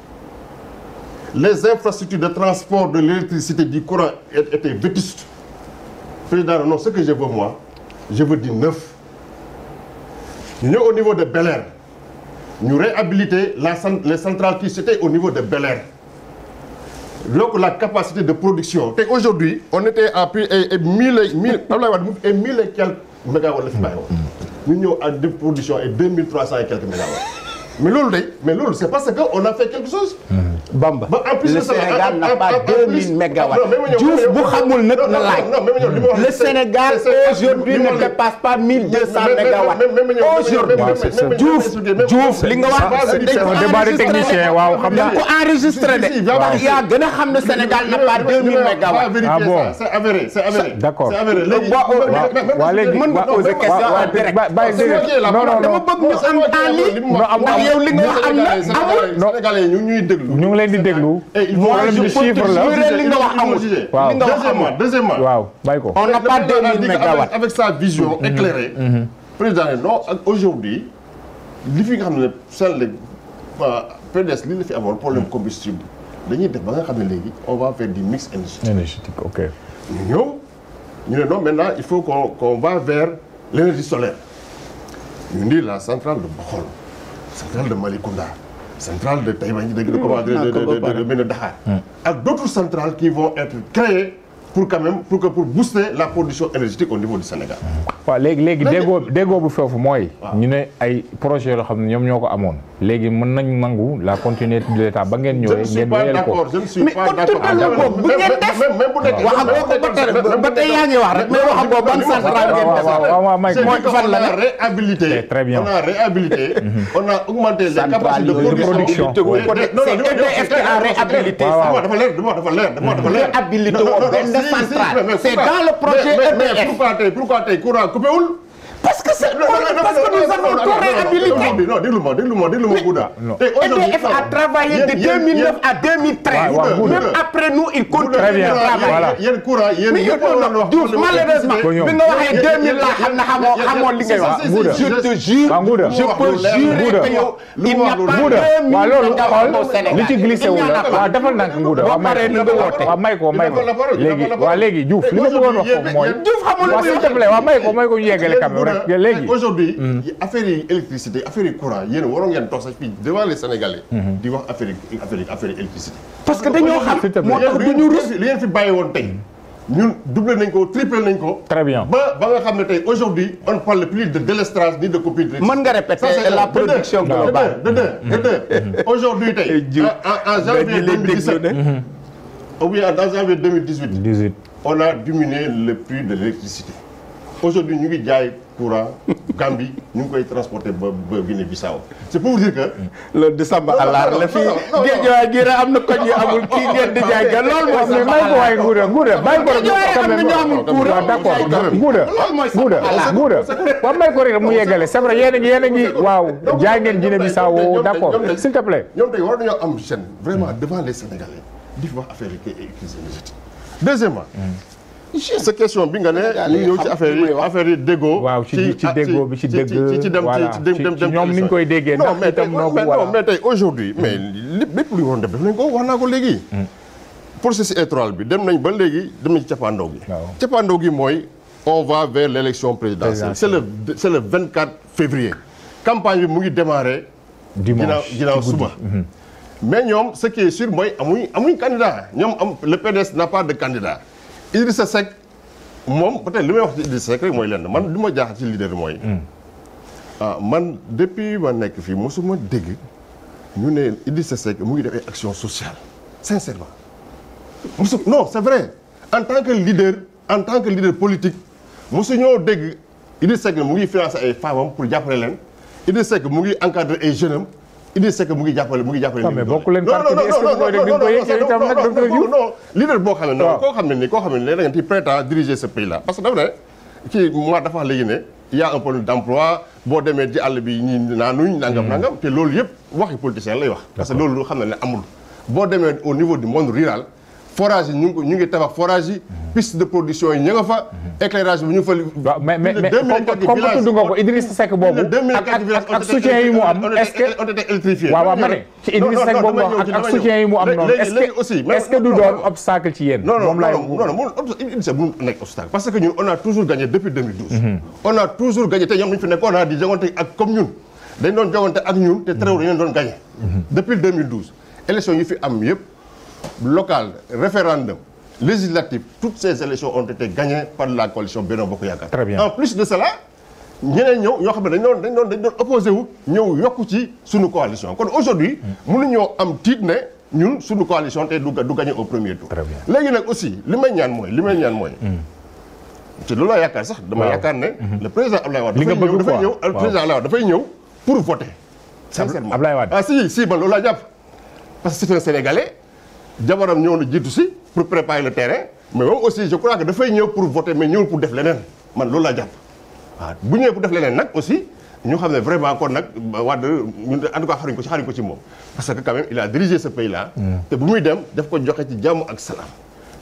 les infrastructures de transport de l'électricité du courant étaient vétustes. Président non ce que je veux moi. je veux dire neuf. ñu ñëw au niveau de Bel Air ñu réhabiliter les centrales qui étaient au niveau de Bel Air. donc la capacité de production. te aujourd'hui on était à plus et mille et quelques mégawatts la fi bàyyi woon. ñu ñëw à de production et 2300 et quelques mégawatts. mais loolu c'est parce que on a fait quelque chose. Bamba en plus le Sénégal n'a pas 2000 mégawatts. Diouf bu xamul nag na laaj. le Sénégal aujourd'hui ne dépasse pas 1200 mégawatts. aujourd'hui Diouf li nga wax dañ ko débat de technicien waaw xam naa ko enregistré de. yaa gën a xam ne Sénégal n'a pas 2000 mégawatts. ah bon c'est avéré d'accord léegi mën nga poser question en direct. dama bëgg ñu am en ligne. yow li nga wax am na amul. Sénégalais ñu ñuy déglu. ñu ngi leen di déglu. problème de chiffre la li nga wax amul. Deuxièmement. waaw bàyyi ko. on n'a pas 2000 mégawatts. avec sa vision éclairée. président non aujourd'hui li fi nga xam ne seen léegi PDS li la fi amoon problème combustible dañuy def ba nga xam ne léegi on va faire du mix énergétique. ok. ñu ñëw ñu ne non maintenant il faut qu'on va vers l'énergie solaire ñu ndi la centrale de Bokhol. centrale de Malicounda, centrale de Taïwan, de Médina Dakhar, ak d'autres centrales qui vont être créées pour quand même pour booster la production énergétique au niveau du Sénégal. waaw léegi déggoo bu foofu mooy. ñu ne ay projet yoo xam ne ñoom ñoo ko amoon. léegi mën nañ nangu la continuité de l'État ba ngeen ñëwee. ngeen wéyal ko je ne suis pas d'accord bu ngeen def ba tey yaa ngi wax rek mais waxagoo ban centrale ngeen def. waaw may mooy fan la réhabilité. Très bien. On a réhabilité. On a augmenté les capacités de production. C'est EDF qui a réhabilité ça. dafa leer. Réhabilité woo benn centrale. C'est dans le projet EDF. Pourquoi tey courant coupé wul? Parce que nous avons tout réhabilité. Non, déglu-moi Gouda. EDF a travaillé de 2009 à 2013. Même après nous, il continue de travailler. Yéen courant yéen Diouf malheureusement bi nga waxee 2000 laa xam ne xamoo li ngay wax. Je te jure, je peux jurer que yow il n'y a pas 2000 waaw loolu xool Sénégal. li ci glissé wu la waaw defal naa ko Ngouda waaw may ko léegi Diouf li ma bëggoon wax foofu mooy Diouf xamul lu waaw s'il te plaît waaw may ko ñu yeggale quand même rek léegi aujourd'hui affaire yi électricité affaire yi courant yéen waroon ngeen toog sax fii devant les Sénégalais di wax affaire électricité parce que dañoo xam moo tax du ñu rus li ngeen fi bàyyi woon tey ñun doublé nañ ko triplé nañ ko. Très bien. ba nga xam ne tey aujourd'hui on ne parle plus de délestage ni de coupure d'électricité. mën nga répéter la production globale. de deux. Aujourd'hui tey en janvier 2017 ou bien en janvier 2018 on a diminué le prix de l'électricité. Aujourd'hui ñu ngi jaay courant Gambie ñu ngi koy transporter ba Guinée-Bissau. C'est pour vous dire que. loolu du Samba Allaar la fii géej gi am na koñ yu amul kii ngeen di jaay ga loolu mooy mais may ko waaye Ngouda bàyyi ko rek d'accord Ngouda waaw may ko rek mu yeggale c'est vrai yéen a ngi waaw jaay ngeen Guinée-Bissau d'accord s'il te plaît. ñoom tey war nañoo am chaîne vraiment devant les Sénégalais di wax affaire yi crise énergétique. Deuxièmement. sa question bi nga ne ñu ñëw ci affaire yi déggoo. waaw ci déggoo bi ci dégg ci ñoom ni ñu koy déggee. non mais tey aujourd'hui mais lépp lu waroon def nañ ko wax naa ko léegi. processus électoral bi dem nañ ba léegi dem nañ ci cappaandaw gi. cappaandaw gi mooy on va vers l'élection présidentielle. c'est le 24 février. campagne bi mu ngi démarrer. ginnaaw suba. mais ñoom ce qui est sûr mooy amuñ candidat ñoom le PDS n'a pas de candidat. Idrissa Seck moom peut-être li may wax ci Idrissa Seck rek mooy lenn man li ma jaaxal ci leader mooy man depuis ma nekk fii mosuma dégg ñu ne Idrissa Seck mu ngi def ay action sociale sincèrement non c'est vrai en tant que leader politique mosu ñoo dégg Idrissa Seck mu ngi financer ay femmes pour jàppale leen Idrissa Seck mu ngi encadrer ay jeunes am Idrissa Seck mu ngi jàppale mais bokk leen parti bi est-ce que koy def ko yëg itam nag docteur Diouf non leader boo xam ne koo xam ne da nga ci prêt à diriger ce pays là parce que dafa ne kii moi dafa wax léegi ne il y a un problème d'emploi boo demee ci àll bi ñi naanuñ nangam te loolu yëpp waxi politicien lay wax parce que loolu xam ne amul boo demee au niveau du monde rural forage yi ñu ngi tabax forage yi piste de production yi ñu nga fa éclairage bi ñu fa. waaw mais comme tudd nga ko Idrissa Seck boobu ak soutien yi mu am est-ce que ont été électrifiés. waaw ma ne ci Idrissa Seck boobu ak soutien yi mu am noonu est-ce que du doon obstacle ci yéen. non Idrissa bu nekk obstacle parce que ñun on a toujours gagné depuis 2012. on a toujours gagné te ñoom ñu fi nekkoon di jogante ak comme ñun dañ doon jogante ak ñun te terewul dañu doon gagné. depuis 2012 élection yi fi am yëpp. Local, référendum, législatif, toutes ces élections ont été gagnées par la coalition Benno Bokk Yaakaar. Très bien. En plus de cela ñeneen ñëw ñoo xam ne dañ doon opposé wu ñëw yokku ci suñu coalition kon aujourd'hui mënuñoo am tiit ne ñun suñu coalition te du gagné au premier tour. Très bien. léegi nag aussi li may ñaan mooy ci loolu laa yaakaar sax dama yaakaar ne le président Abdoulaye Wade dafay ñëw pour voter sincèrement Abdoulaye Wade si man loolu laa jàpp parce que c'est un Sénégalais jabaram ñëw na jiitu si pour préparer le terrain mais moom aussi je crois que dafay ñëw pour voter mais ñëwul pour def leneen man loolu laa jàpp waaw bu ñëwee pour def leneen nag aussi ñu xam ne vraiment kon nag Wade ñun en tout cas xaruñ ko ci moom parce que quand même il a dirigé ce pays là te bu muy dem daf ko joxe ci jàmm ak salaam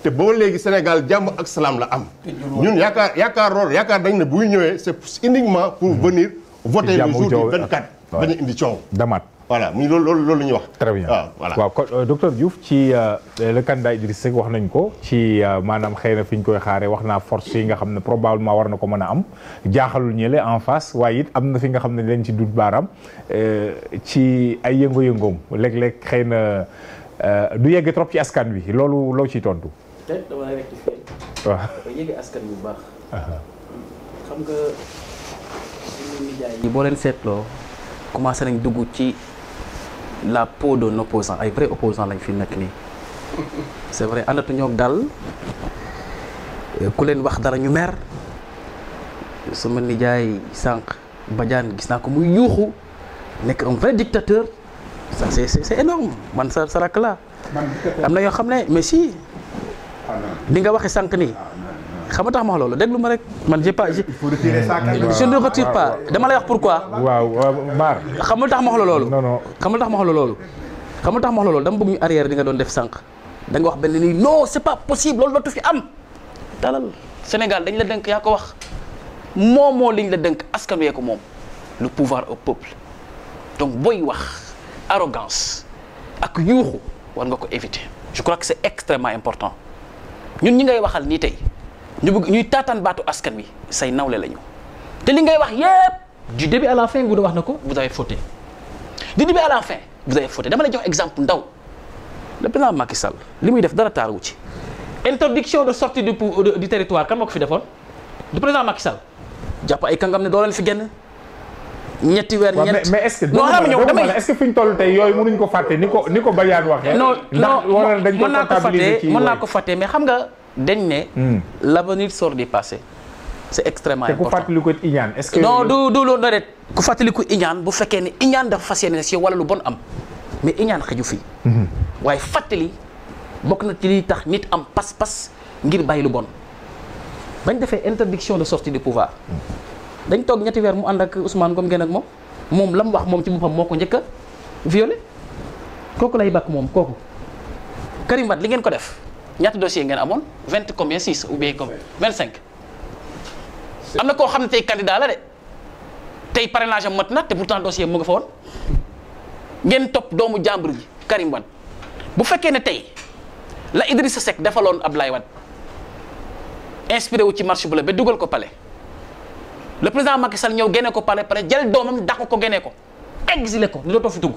te boo léegi Sénégal jàmm ak salaam la am ñun yaakaar dañ ne buy ñëwee c'est uniquement pour venir voter le jour du 24 bañ a indi coow damaat voilà muy loolu la ñuy wax. très bien voilà waaw kon docteur Diouf ci le candidat Idrissa Seck wax nañ ko ci maanaam xëy na fi ñu koy xaaree wax naa force yi nga xam ne probablement war na ko mën a am jaaxalul ñële en face waaye it am na fi nga xam ne leen ci dut baaraam ci ay yëngu-yëngoom léeg-léeg xëy na du yegg trop ci askan wi loolu loo ciy tontu. peut-être dama rectifier waaw dafa yëge askan bu baax. xam nga suñu nijaay yi boo leen seetloo commencé nañ dugg ci la peau d'un opposant ay vrai opposant lañ fi nekk nii c'est vrai àndatuñoo dal ku leen wax dara ñu mer sama nijaay sànq Badiane gis naa ko muy yuuxu nekk un vrai dictateur ça c'est énorme man sa rak la am na yoo xam ne mais si di nga waxe sànq nii xam nga tax ma wax loolu déglu ma rek man j'ai pas je ne retire pas dama lay wax pourquoi. waaw Mar. xam nga tax ma wax loolu. non non xam nga tax ma wax loolu. xam nga tax ma wax loolu dama bëgg ñu arrière di nga doon def sànq da nga wax benn nii non c'est pas possible loolu dootu fi am. dalal Sénégal dañ la dënk yaa ko wax moo liñ la dënk askan wi ko moom le pouvoir au peuple donc booy wax arrogance ak yuuxu war nga ko éviter je crois que c'est extrêmement important ñun ñi ngay waxal nii tey. ñu bëgg ñuy taataan baatu askan wi say nawle lañu te li ngay wax yépp du début à la fin Ngouda wax na ko vous avez fauté du début à la fin vous avez fauté dama lay jox exemple ndaw le président Macky Sall li muy def dara taaru ci interdiction de sortie du territoire kan moo ko fi defoon du président Macky Sall jàpp ay kàngam ne doo leen fi génn ñetti weer ñeent mais est-ce que damay est-ce que fi ñu toll tey yooyu mënuñ ko fàtte ni ko Badiane waxee. non dañ ko comptabiliser ci mën naa ko fàtte mais xam nga dañ ne l'avenir sort du passé c'est extrêmement important te ku fàttaliku iñaan est-ce que non du loolu na det ku fàttaliku iñaan bu fekkee ne iñaan dafa fas yéene si wala lu bon am mais iñaan xëju fii waaye fàttali bokk na ci liy tax nit am pas-pas ngir bàyyi lu bon bañ defee interdiction de sortie du pouvoir dañ toog ñetti weer mu ànd ak Ousmane Ngom ngeen ak moom la mu wax moom ci boppam moo ko njëkk a violé kooku lay bakk moom kooku Karim Wade li ngeen ko def ñaata dossier ngeen amoon 20 combien 6 ou bien comme 25 am na koo xam ne tey candidat la de tey parrainage am mat na te pourtant dossier mu nga fa woon ngeen topp doomu jàmbur ji Karim Wade bu fekkee ne tey la Idrissa Seck defaloon Abdoulaye Wade inspiré wu ci marche bu la ba dugal ko palais le président Macky Sall ñëw génne ko palais pare jël doomam dàq ko génne ko exilé ko li dootoo fi dugg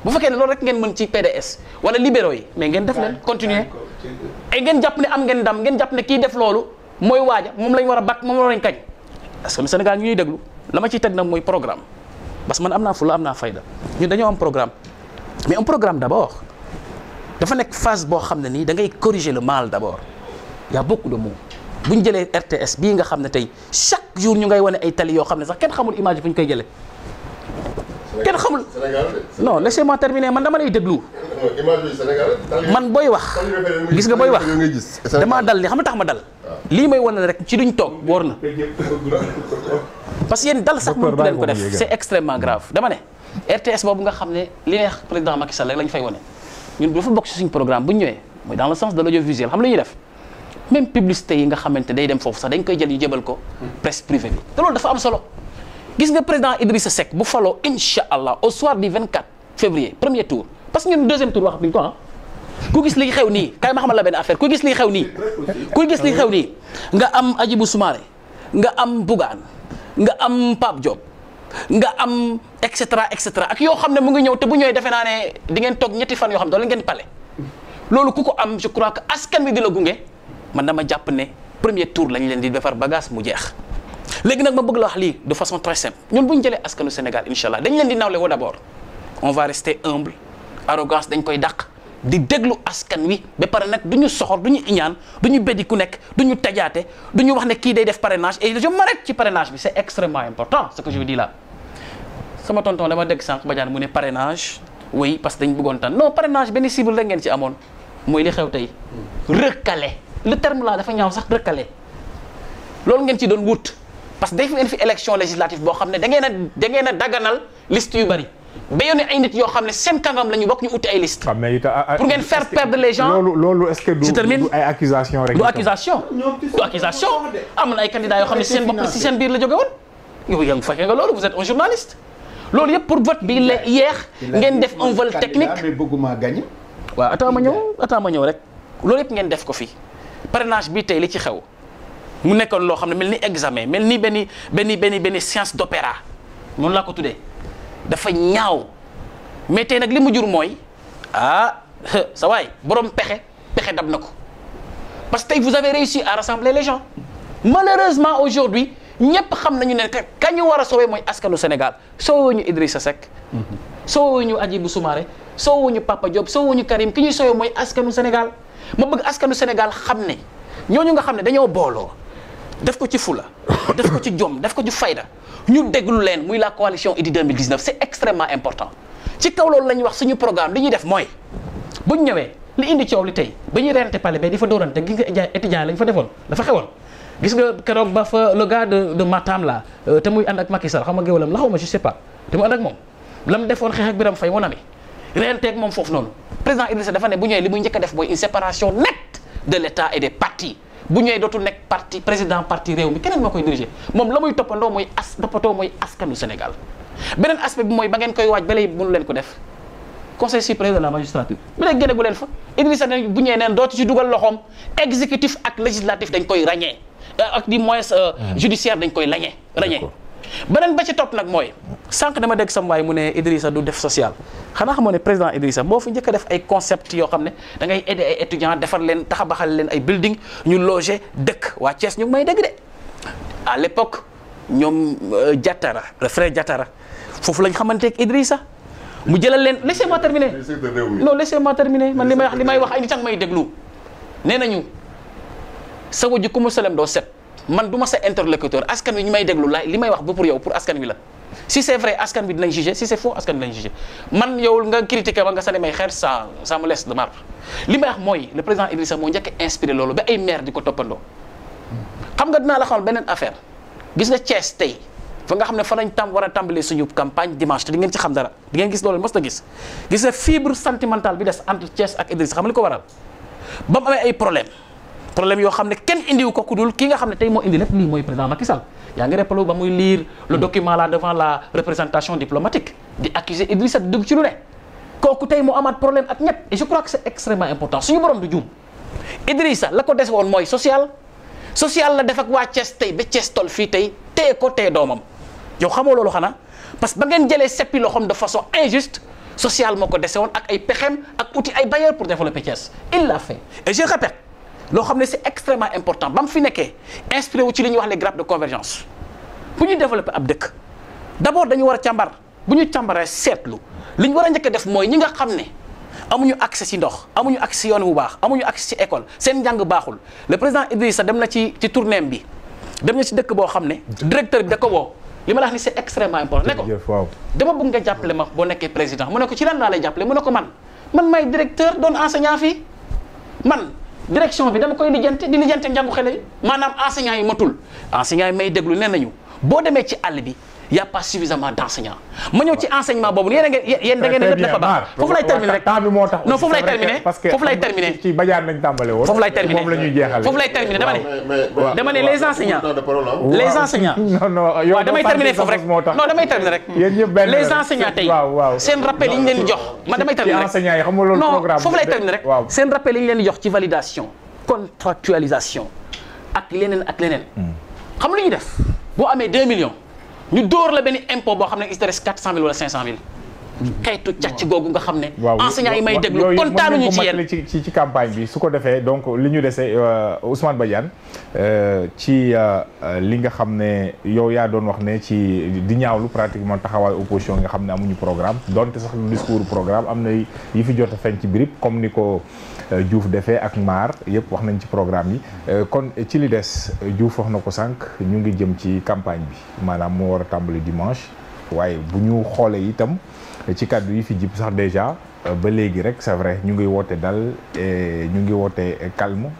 bu fekkee ne loolu rek ngeen mën ci PDS wala libéraux yi mais ngeen def leen continuer ay ngeen jàpp ne am ngeen ndam ngeen jàpp ne kii def loolu mooy waaja moom lañ war a bakk moom lañ kañ parce que le Sénégal ñu ñuy déglu la ma ciy teg nag mooy programme parce que man am naa fulla am naa fayda ñun dañoo am programme mais un programme d'abord dafa nekk phase boo xam ne nii da ngay corriger le mal d'abord y a beaucoup de mots bu ñu jëlee RTS bii nga xam ne tey chaque jour ñu ngay wane ay tali yoo xam ne sax kenn xamul image yi fu ñu koy jëlee kenn xamul non laissez-moi terminer man dama lay déglu man booy wax gis nga booy wax damaa dal li xam nga tax ma dal lii may wane rek ci duñ toog wóor na parce que yéen dal sax mënatu leen ko def c'est extrêmement grave dama ne RTS boobu nga xam ne li neex président Macky Sall rek la ñu fay wane ñun dafa bokk ci suñu programme bu ñu ñëwee mooy dans le sens de l'audiovisuel xam la ñuy def même publicité yi nga xamante day dem foofu sax dañ koy jël ñu jëbal ko presse privée bi te loolu dafa am solo gis nga président Idrissa Seck bu faloo incha allah au soir du 24 février premier tour parce que ñun deuxième tour wax duñ ko ku gis li xew nii kay ma xamal la benn affaire ku gis li xew nii nga am Hadjibou Soumaré nga am Bougane nga am Pape Diop nga am et cetera ak yoo xam ne mu ngi ñëw te bu ñëwee defe naa ne di ngeen toog ñetti fan yoo xam ne doo leen ngeen pale loolu ku ko am je crois que askan wi di la gunge man dama jàpp ne premier tour lañ leen di defar bagage mu jeex léegi nag ma bëgg la wax lii de façon très simple ñun bu ñu jëlee askanu Sénégal incha allah dañ leen di nawle woo d'abord on va rester humble arrogance dañ koy dàq di déglu askan wi ba pare nag du ñu soxor du ñu iñaan du ñu beddi ku nekk du ñu tajaate du ñu wax ne kii day def parrainage et je m'arrête ci parrainage bi c'est extrêmement important ce que je dis là sama tonton dama dégg sànq Badiane mu ne parrainage oui parce que dañ bëggoon tan non parrainage benn cible rek ngeen ci amoon mooy li xew tey recalé le terme là dafa ñaaw sax recalé loolu ngeen ci doon wut parce que day fi ngeen fi élection législative boo xam ne da ngeen a daganal liste yu bari ba yónnee ay nit yoo xam ne seen kàngam la ñu bokk ñu uti ay liste pour ngeen faire perdre les gens loolu est-ce que du ay accusation rek du accusation am na ay candidats yoo xam ne seen bopp si seen biir la jóge woon yow yaa ngi fekkee nga loolu vous êtes un journaliste loolu yëpp pour vote bi la yeex ngeen def un vol technique mais bëgguma gagner waaw attends ma ñëw rek loolu yëpp ngeen def ko fii parrainage bi tey li ci xew mu nekkoon loo xam ne mel ni examen mel ni benn science d'opéra noonu laa ko tuddee dafa ñaaw mais tey nag li mu jur mooy sa waay borom pexe dab na ko parce que tey vous avez réussi à rassembler les gens malheureusement aujourd'hui ñëpp xam nañu ne ka ñu war a soowee mooy askanu Sénégal soowuñu Idrissa Seck soowuñu Hadjibou Soumaré soowuñu Papa Diop soowuñu Karim ki ñuy soowee mooy askanu Sénégal ma bëgg askanu Sénégal xam ne ñooñu nga xam ne dañoo booloo def ko ci fula def ko ci jom def ko ci fayda ñu déglu leen muy la coalition Idy 2019 c'est extrêmement important ci kaw loolu la ñuy wax suñu programme li ñuy def mooy buñ ñëwee li indi coow li tey ba ñuy rente palais ba di fa dóorante gis nga étudiant lañ fa defoon dafa xewoon gis nga keroog ba fa le gars de Matam là te muy ànd ak Macky Sall xam nga géwalam la xaw ma je sais pas te mu ànd ak moom la mu defoon xeex ak Birame Faye mon ami renteeg moom foofu noonu président Idrissa dafa ne bu ñëwee li muy njëkk a def mooy une séparation nette de l'État et des partis bu ñëwee dootul nekk parti président parti réew mi keneen moo koy diriger moom la muy toppandoo mooy toppatoo mooy askanu Sénégal beneen aspect bi mooy ba ngeen koy waaj ba léegi mënu leen ko def conseil suprême de la magistrature bi léegi génne gu leen fa Idrissa ne bu ñëwee neen dootu ci dugal loxoom exécutif ak législatif dañ koy ràññee ak di moyens judiciaire dañ koy ràññee beneen ba ci topp nag mooy sànq dama dégg sama waay mu ne Idrissa du def social xanaa xamoo ne président Idrissa moo fi njëkk a def ay concept yoo xam ne da ngay aider ay étudiants defar leen taxabaxal leen ay building ñu loger dëkk waa Thiès ñu ngi may dégg de à l'époque ñoom Diatara le frère Diatara foofu lañ xamanteeg Idrissa mu jëlal leen laissez-moi terminer non laissez-moi terminer man li may wax ay nit ak may déglu nee nañu sa waju ku mu salem doo set man du ma sa interlocuteur askan wi ñu may déglu la li may wax ba pour yow pour askan wi la si c'est vrai askan wi dinañ juger si c'est faux askan wi dinañ juger man yow nga critiquer ma nga sànni may xeer ça me laisse de marbre li may wax mooy le président Idrissa moo njëkk a inspiré loolu ba ay maire di ko toppandoo xam nga dinaa la xamal beneen affaire gis nga Thiès tey fa nga xam ne fa lañ war a tàmbalee suñu campagne dimanche te di ngeen ci xam dara di ngeen gis loolu mos na gis nga fibre sentimentale bi des entre Thiès ak Idrissa xam nga li ko waral ba mu amee ay problème yoo xam ne kenn indiwu ko ku dul ki nga xam ne tey moo indi lépp lii mooy président Macky Sall yaa ngi rappelé ba muy lire le document là devant la représentation diplomatique di accuser Idrissa di dugg ci lu ne kooku tey moo amaat problème ak ñett et je crois que c'est extrêmement important suñu borom du juum Idrissa la ko des woon mooy social la def ak waa Thiès tey ba Thiès toll fii tey téye ko téye doomam yow xamoo loolu xanaa parce que ba ngeen jëlee seppi loxoom de façon injuste social moo ko dese woon ak ay pexem ak outil ay bailleurs pour développer Thiès il l'a fait et je répète loo xam ne c'est extrêmement important ba mu fi nekkee inspiré wu ci li ñuy wax les grappes de convergence bu ñuy développer ab dëkk d'abord dañu war a càmbar bu ñu càmbaree seetlu li ñu war a njëkk a def mooy ñi nga xam ne amuñu accès ci ndox amuñu accès ci yoon bu baax amuñu accès ci école seen njàng baaxul le président Idrissa dem na ci tournée bi dem na ci dëkk boo xam ne directeur bi da ko woo li ma la wax ni c'est extrêmement important ne ko dama bëgg nga jàppale ma boo nekkee président mu ne ko ci lan laa lay jàppale mu ne ko man may directeur doon enseignant fii man direction bi dama koy lijjanti di lijjanti njàngu xale yi maanaam enseignants yi matul enseignants yi may déglu nee nañu boo demee ci àll bi y a pas suffisamment d'enseignants ma ñëw ci enseignement boobu yéen da ngeen lépp dafa baax foofu lay terminer rek temps bi moo tax non foofu lay terminer foofu lay terminer ci Badiane lañ tàmbale woon foofu lay terminer moom la ñuy jeexale foofu lay terminer dama ne les enseignants non waaw damay terminer foofu rek non damay terminer rek les enseignants tey seen rappel yi ñu leen di jox man damay terminer rek enseignants yi xam nga loolu programme foofu lay terminer rek seen rappel yi ñu leen di jox ci validation contractualisation ak leneen xam lu ñu def boo amee 2 millions ñu dóor la benn impôt boo xam ne il te reste 400 000 wala 500 000 xeetu càcc googu nga xam ne enseignants yi may déglu kontaanuñu ci yéen ci campagne bi su ko defee donc li ñu dese Ousmane Badiane ci li nga xam ne yow yaa doon wax ne ci di ñaawlu pratiquement taxawaay opposition nga xam ne amuñu programme donte sax lu discours programme am na yi fi jot a feeñ ci birib comme ni ko Diouf defee ak Maar yëpp wax nañ ci programme yi kon ci li des Diouf wax na ko sànq ñu ngi jëm ci campagne bi maanaam moo war a tàmbali dimanche waaye bu ñu xoolee itam ci kàddu yi fi jib sax déjà ba léegi rek c'est vrai ñu ngi woote dal ñu ngi woote calme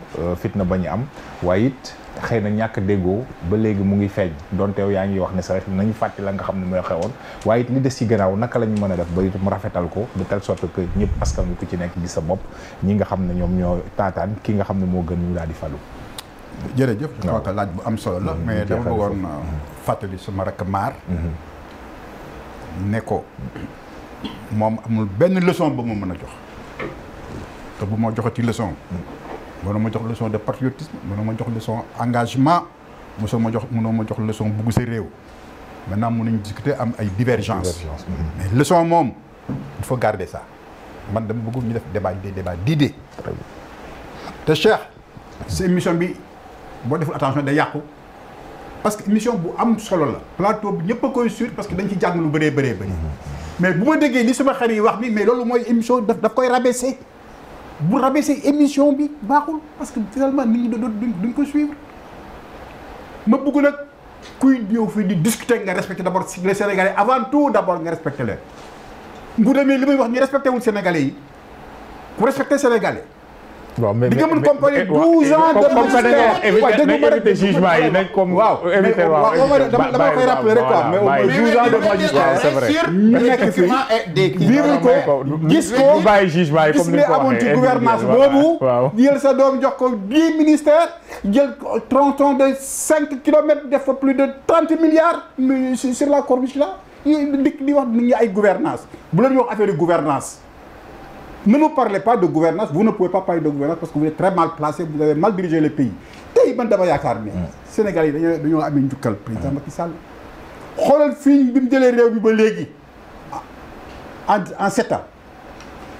fitna ba ñu am waaye it xëy na ñàkk déggoo ba léegi mu ngi feeñ donte yow yaa ngi wax ne sax nañu fàtte la nga xam ne mooy xewoon waaye it li des ci gannaaw naka la ñu mën a def ba it mu rafetal ko de telle sorte que ñëpp askan wi ku ci nekk gis sa bopp ñi nga xam ne ñoom ñoo taataan ki nga xam ne moo gën ñu daal di falu. jërëjëf je crois que laaj bu am solo la mais dama bëggoon fàttali sama rakk Maar ne ko moom amul benn leçon ba mu mën a jox te bu ma joxati leçon mënoo ma jox leçon de patriotisme mënoo ma jox leçon engagement mënoo ma jox leçon bugg sa réew maintenant mën nañu discuter am ay divergence mais leçon moom il faut garder ça man dama bëgg ñu def débat d'idées te Cheikh sa émission bi boo deful attention day yàqu parce que émission bu am solo la plateau bi ñëpp a koy suivre parce que dañ ci jàng lu bëree mais bu ma déggee li sama xarit yi wax bi mais loolu mooy émission daf koy rabaisser bu rabaisser émission bi baaxul parce que finalement nit ñi duñ ko suivre ma bëgg nag kuy ñëw fii di discuter nga respecter d'abord les Sénégalais avant tout d'abord nga respecter leen bu demee li muy wax ñi respecté wul Sénégalais yi ku respecter Sénégalais. bon mais di nga mën comparer 12 ans de éviter jugement yi nañ comme éviter dama koy rappeler rek quoi mais 12 ans de magistrat c'est vrai ñu nekk fii vivre ko gis ko bàyyi jugement yi comme ni ko amoon ci gouvernance boobu jël sa doom jox ko 10 ministères jël tronçon de 5 kilomètres def fa plus de 30 milliards sur la corniche là dikk di wax nit ñi ay gouvernance bu la ñu wax affaire de gouvernance ne nous parlez pas de gouvernance vous ne pouvez pas parler de gouvernance parce que vous êtes très mal placé vous avez mal dirigé le pays tey man dama yaakaar ne Sénégal yi dañoo amee njukkal président Macky Sall xoolal fii bi mu jëlee réew bi ba léegi en 7 ans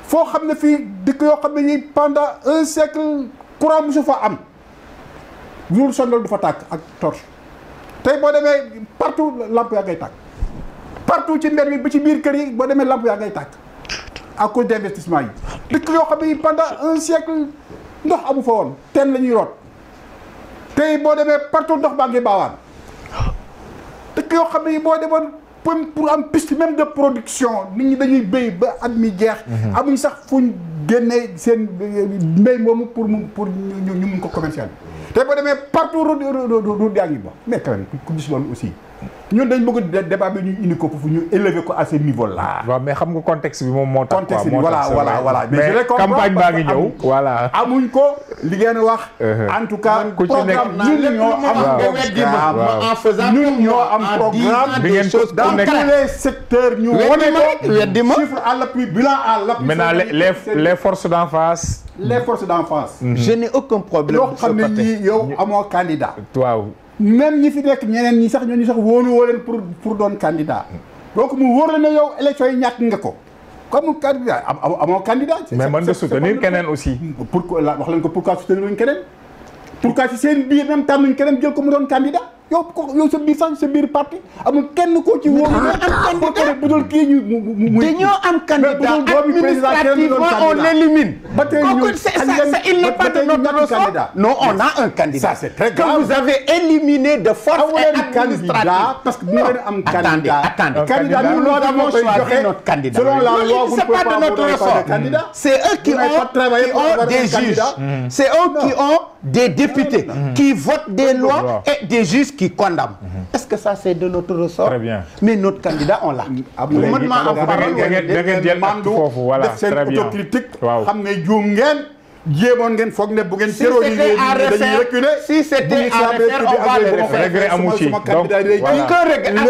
foo xam ne fii dëkk yoo xam ne yi pendant un siècle courant mosu fa am loolu sondal du fa tàkk ak torche tey boo demee partout lampe yaa ngay tàkk partout ci mbir mi ba ci biir kër yi boo demee lampe yaa ngay tàkk à cause d'investissement yi dëkk yoo xam ne pendant un siècle ndox amu fa woon teen la ñuy root tey boo demee partout ndox baa ngi baawaan dëkk yoo xam ne boo demoon pour am piste même de production nit ñi dañuy béy ba at mi jeex amuñ sax fuñ génnee seen mbéy moomu pour ñu mun ko commercial tey boo demee partout route yaa ngi ba mais quand même ku gis loolu aussi ñun dañ bëgg débat bi ñu indi ko foofu ñu élever ko à ce niveau là. waaw mais xam nga contexte bi moom moo tax. contexte bi voilà. mais campagne baa ngi ñëw voilà. amuñ ko li ngeen wax. en tout cas ku ci nekk ñun ñoo am programme bi ngeen ko dans tous les secteurs ñu wane ko chiffre à l'appui bilan à l'appui. maintenant les forces d'en face. les forces d'en face. je n'ai aucun problème. yoo xam ne ñii yow amoo candidat. waaw. même ñi fi nekk ñeneen ñi sax ñooñu sax wóolu woo leen pour doon candidat donc mu wóor la ne yow élection yi ñàkk nga ko comme candidat amoo candidat. mais mën nga soutenir keneen aussi. pourquoi wax leen ko pourquoi soutenir luñ keneen pourquoi ci seen biir même tànnuñ keneen jël ko mu doon candidat yow sa biir sax sa biir parti amul kenn koo ci wóolu. am candidat bu dul kii ñu mu dañoo am candidat administrativement on l'élimine. ba tey ñu ça il n'est pas de notre ressort. non on a un candidat. ça c'est très grave que vous avez éliminé de force et administrativement. parce que bu ngeen am candidat. attendez candidat nous avons choisi notre candidat. selon la loi vous ne pouvez pas notre ressort. C'est eux qui ont des juges. C'est eux qui ont des députés qui votent des lois et des juges qui condamnent. Est-ce que ça c'est de notre ressort? Très bien. Mais notre candidat on l'a. Voilà, très bien. Autocritique. xam ne juum ngeen. jéemoon ngeen foog ne bu ngeen terroriser dañuy reculer. si c'était à refaire on va le refaire. regret amu ci donc voilà. aucun regret de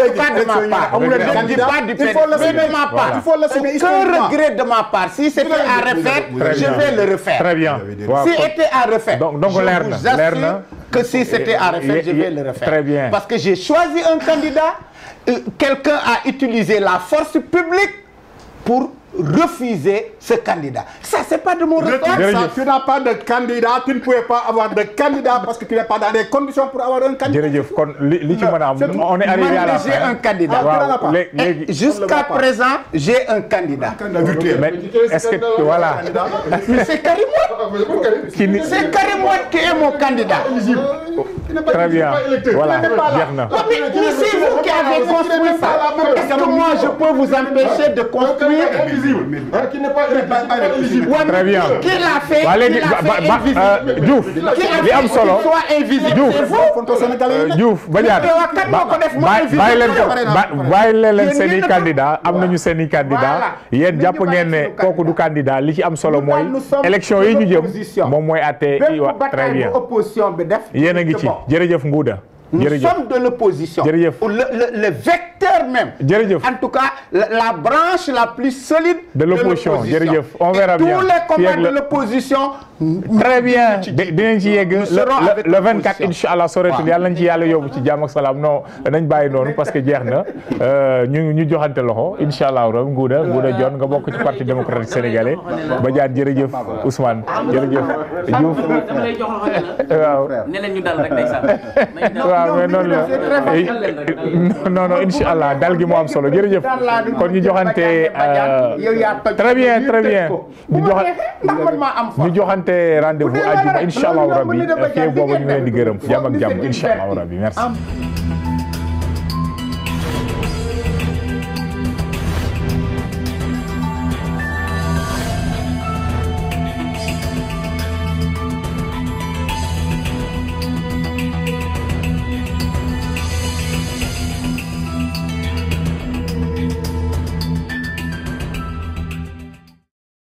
ma part. il faut l'assumer. Aucun regret de ma part. Si c'était à refaire, je vais le refaire. Très bien. Si c'était à refaire. donc leer na que si c'était à refaire, je vais le refaire. Très bien. Parce que j'ai choisi un candidat. Quelqu'un a utilisé la force publique pour refuser ce candidat. Ça, c'est pas de mon ressort. Tu n'as pas de candidat, tu ne pouvais pas avoir de candidat parce que tu n'es pas dans les conditions pour avoir un candidat. jërëjëf kon li ci mën a am on est arrivé à la fin. J'ai un candidat. Jusqu'à présent, j'ai un candidat. Mais est-ce que voilà. Mais c'est Karim Wade. C'est Karim Wade qui est mon candidat. Très bien. Voilà, jeex na. Mais c'est vous qui avez construit ça. Est-ce que moi je peux vous empêcher de construire? Qui n'est pas éligible. Très bien. Qui l'a fait? Diouf li am solo. Diouf Badiane bàyyi leen seen i candidat am nañu seen i candidat yéen jàpp ngeen ne kooku du candidat li ci am solo mooy élection yi ñu jëm moom mooy àtte. très bien opposition bi def yéen a ngi ci jërëjëf Ngouda. nous sommes de l'opposition. Le vecteur même. En tout cas, la branche la plus solide de l'opposition. On verra bien. Tous les combats de l'opposition. Très bien. Le 24 inchallah soreetul yàlla nañ ci yàlla yóbbu ci jàmm ak salaam non nañ bàyyi noonu parce que jeex na ñu joxante loxo inchallah ram Ngouda Dione nga bokk ci parti démocratique sénégalais Badiane jërëjëf Ousmane jërëjëf Diouf waaw ne leen ñu dal rek ndeysaan waaw mais noonu la non inchallah dal gi moo am solo jërëjëf kon ñu joxante très bien ñu joxante rendez-vous àjjuma inchallah rabbi fii boobu ñu ngi leen di gërëm jàmm ak jàmm inchallah rabbi merci